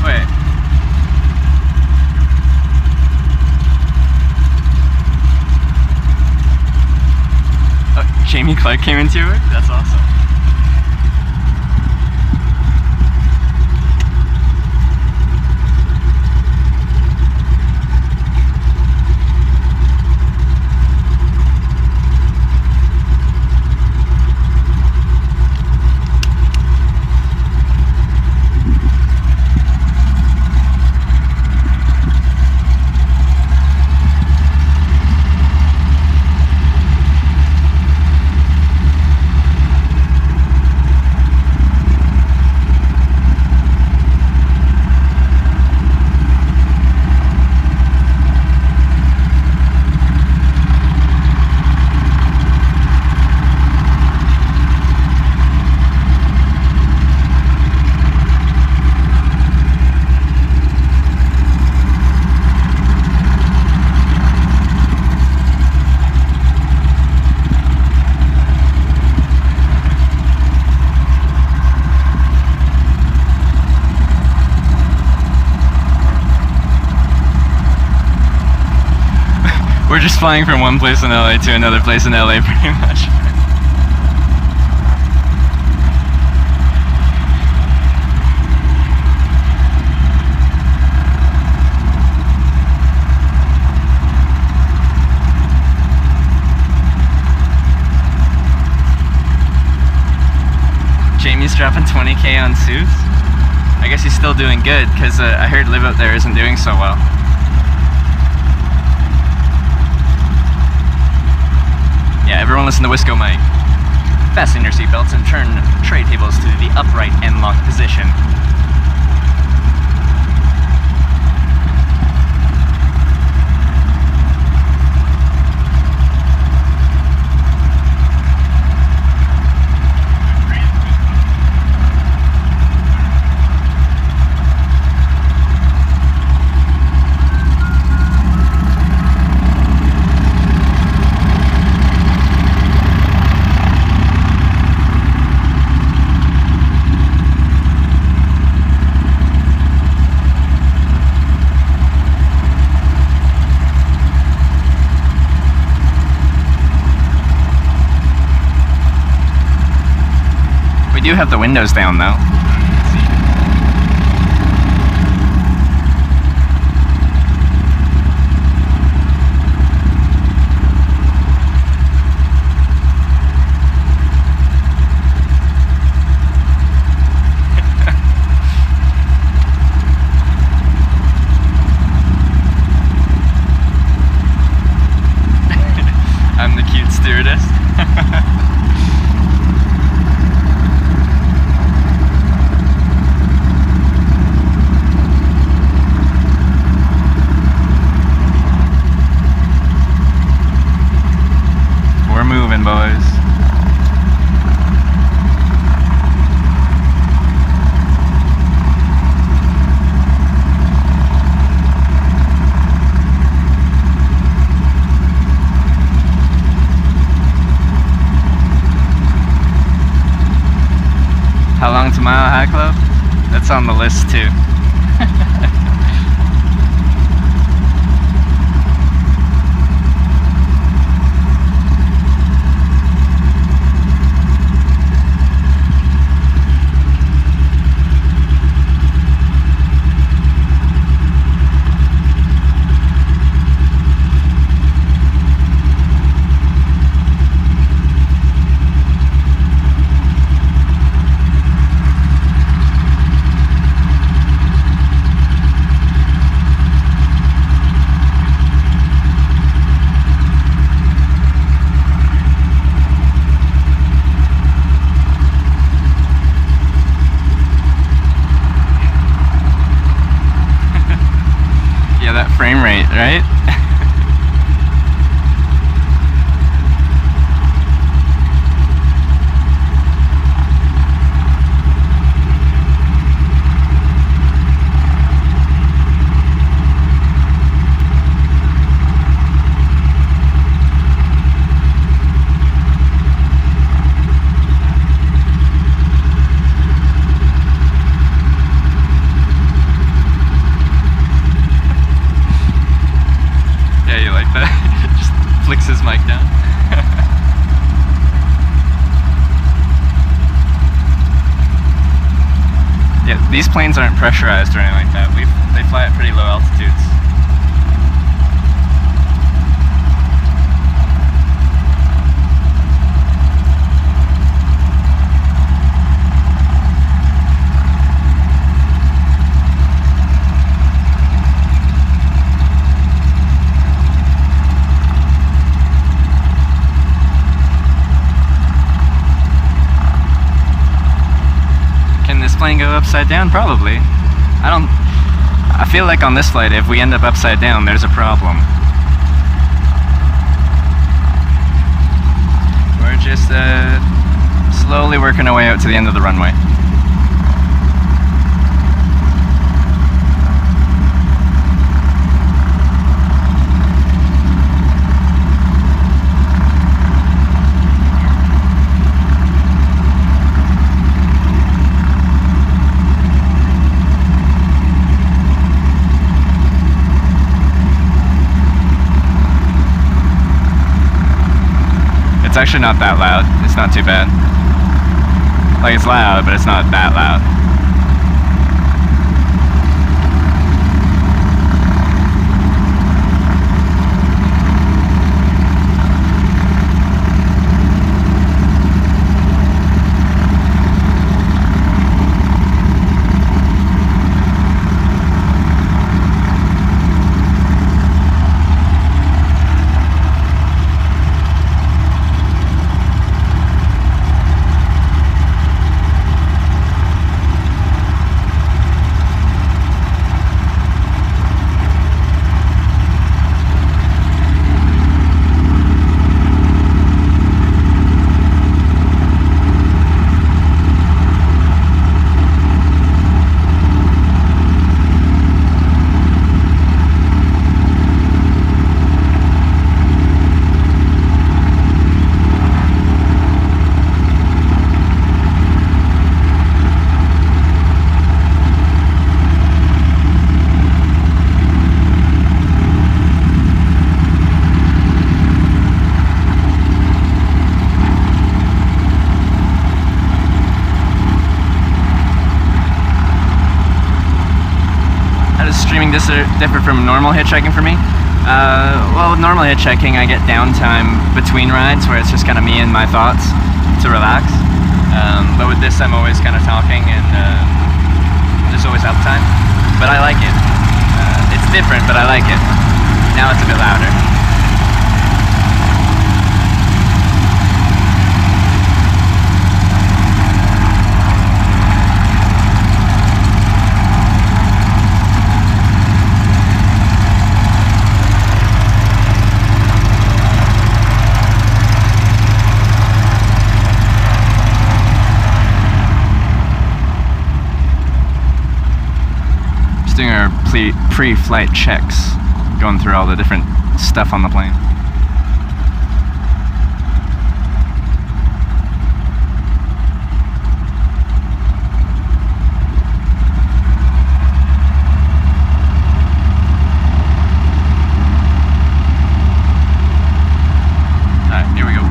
S4: Wait. Oh, Jamie Clark came into it? That's awesome. We're just flying from one place in LA to another place in LA pretty much. Jamie's dropping 20K on suits. I guess he's still doing good because I heard Live Out There isn't doing so well. Everyone listen to Wisco Mike. Fasten your seatbelts and turn tray tables to the upright and lock position. We do have the windows down though. I'm the cute stewardess. We're moving, boys. How long to Mile High Club? That's on the list too. That frame rate, right? Flicks his mic down. Yeah, these planes aren't pressurized or anything like that. They fly at pretty low altitudes. Plane go upside down? Probably. I feel like on this flight, if we end up upside down, there's a problem. We're just slowly working our way out to the end of the runway. It's actually not that loud. It's not too bad. Like, it's loud, but it's not that loud. different from normal hitchhiking for me? Well, with normal hitchhiking, I get downtime between rides where it's just kind of me and my thoughts to relax. But with this, I'm always kind of talking, and there's always uptime. But I like it. It's different, but I like it. Now it's a bit louder. Doing our pre-flight checks, going through all the different stuff on the plane. Alright, here we go.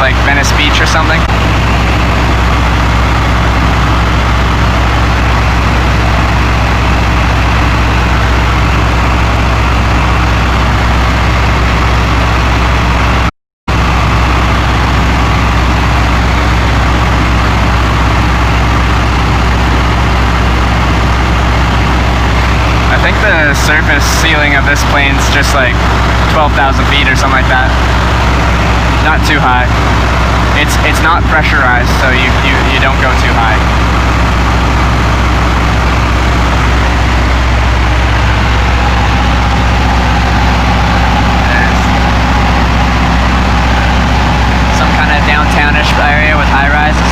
S4: like Venice Beach or something. I think the surface ceiling of this plane's just like 12,000 feet or something like that. Not too high. It's not pressurized, so you don't go too high. There's some kind of downtownish area with high rises.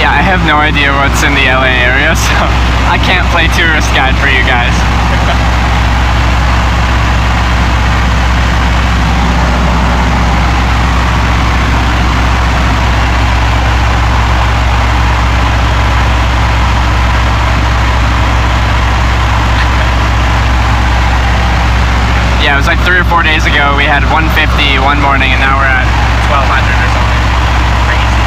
S4: I have no idea what's in the LA area, so I can't play tourist guide for you guys. Yeah, it was like 3 or 4 days ago. We had 150 one morning, and now we're at 1,200 or something. Crazy.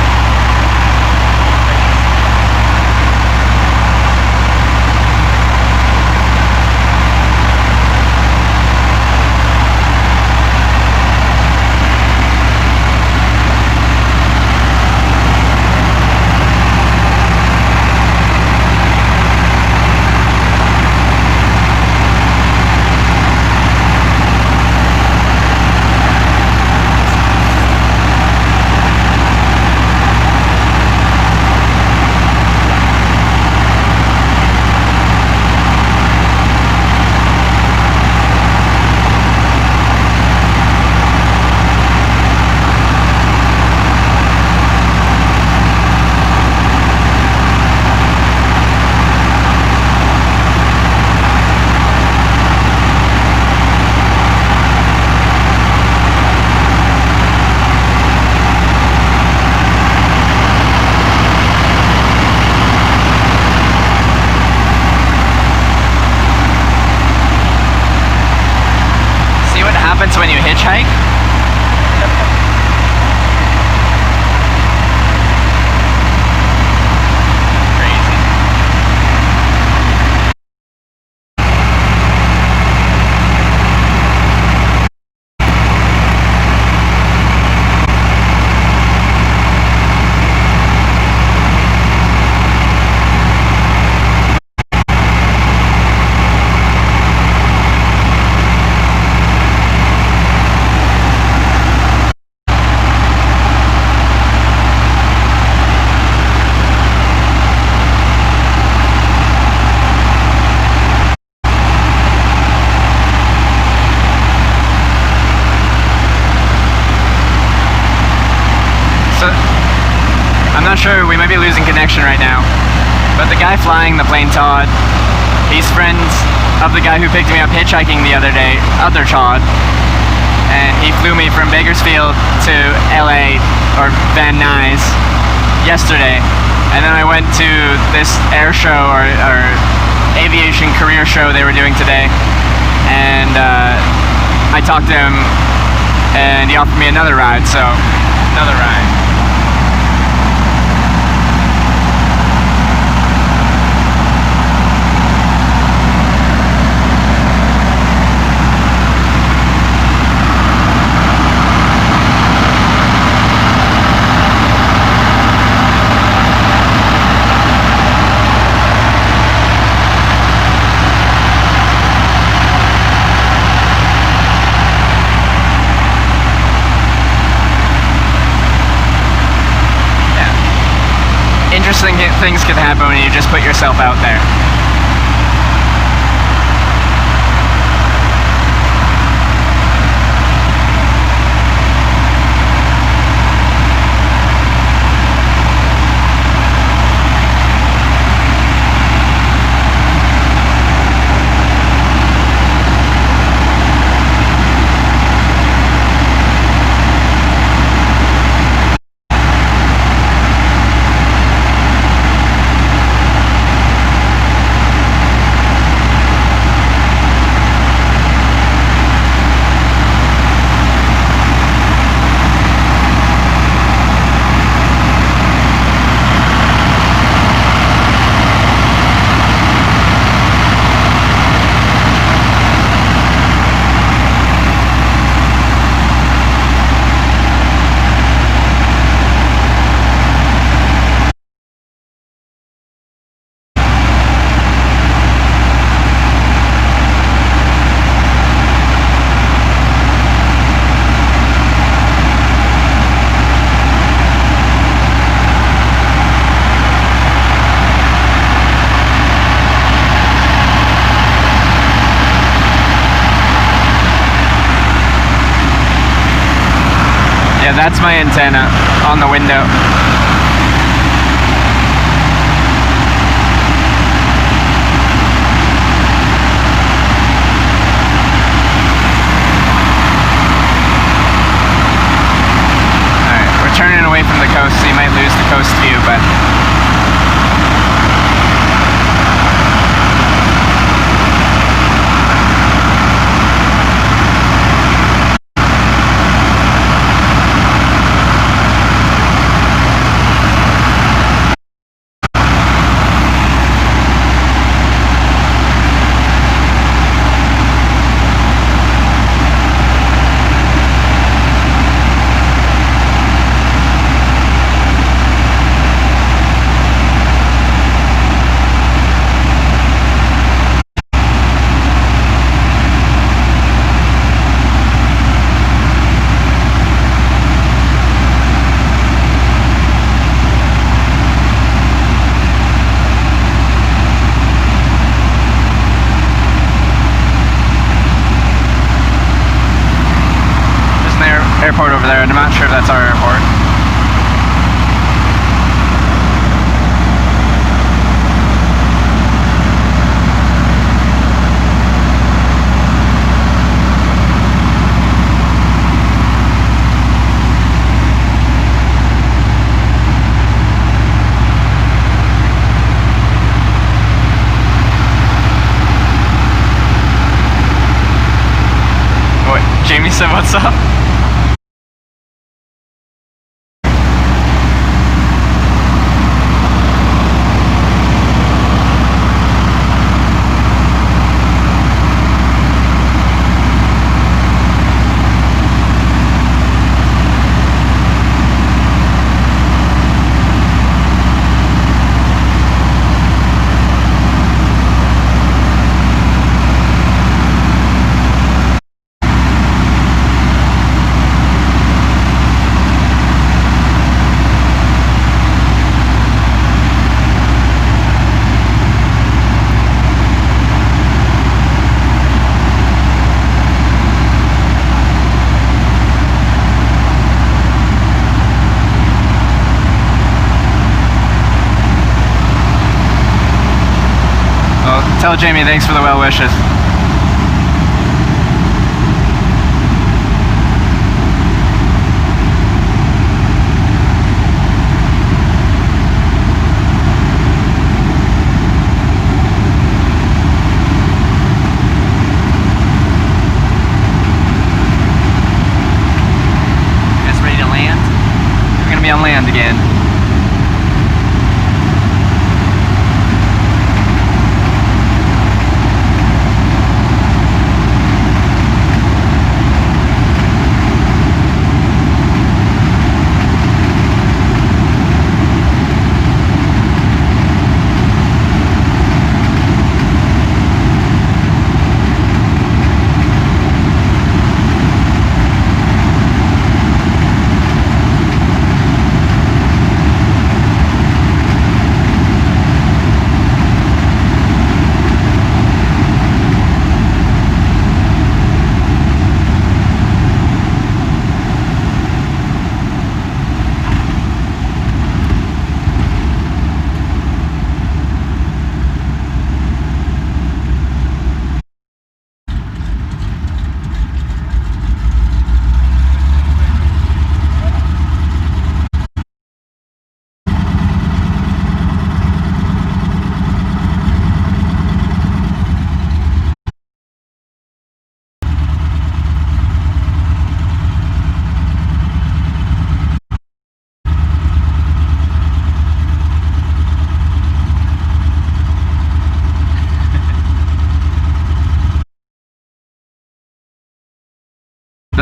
S4: When you hitchhike. Crazy. I'm not sure, we might be losing connection right now, but the guy flying the plane, Todd, he's friends of the guy who picked me up hitchhiking the other day, other Todd, and he flew me from Bakersfield to LA, or Van Nuys, yesterday, and then I went to this air show, or aviation career show they were doing today, and I talked to him, and he offered me another ride, so, another ride. things can happen when you just put yourself out there. That's my antenna on the window. Alright, we're turning away from the coast, so you might lose the coast view, but airport over there, and I'm not sure if that's our airport. Oh, wait, Jamie said what's up? Tell Jamie thanks for the well wishes. Guys ready to land? We're gonna be on land again.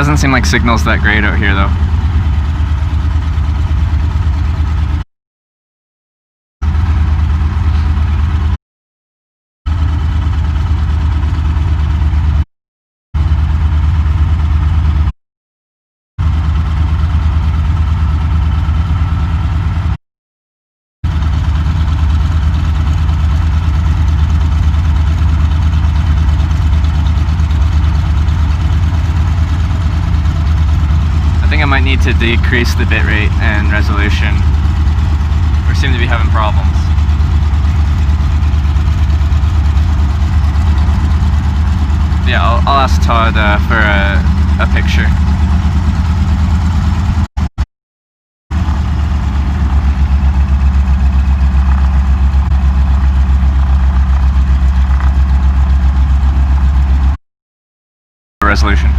S4: Doesn't seem like signal's that great out here though. I might need to decrease the bitrate and resolution. We seem to be having problems. Yeah, I'll ask Todd for a picture. Resolution.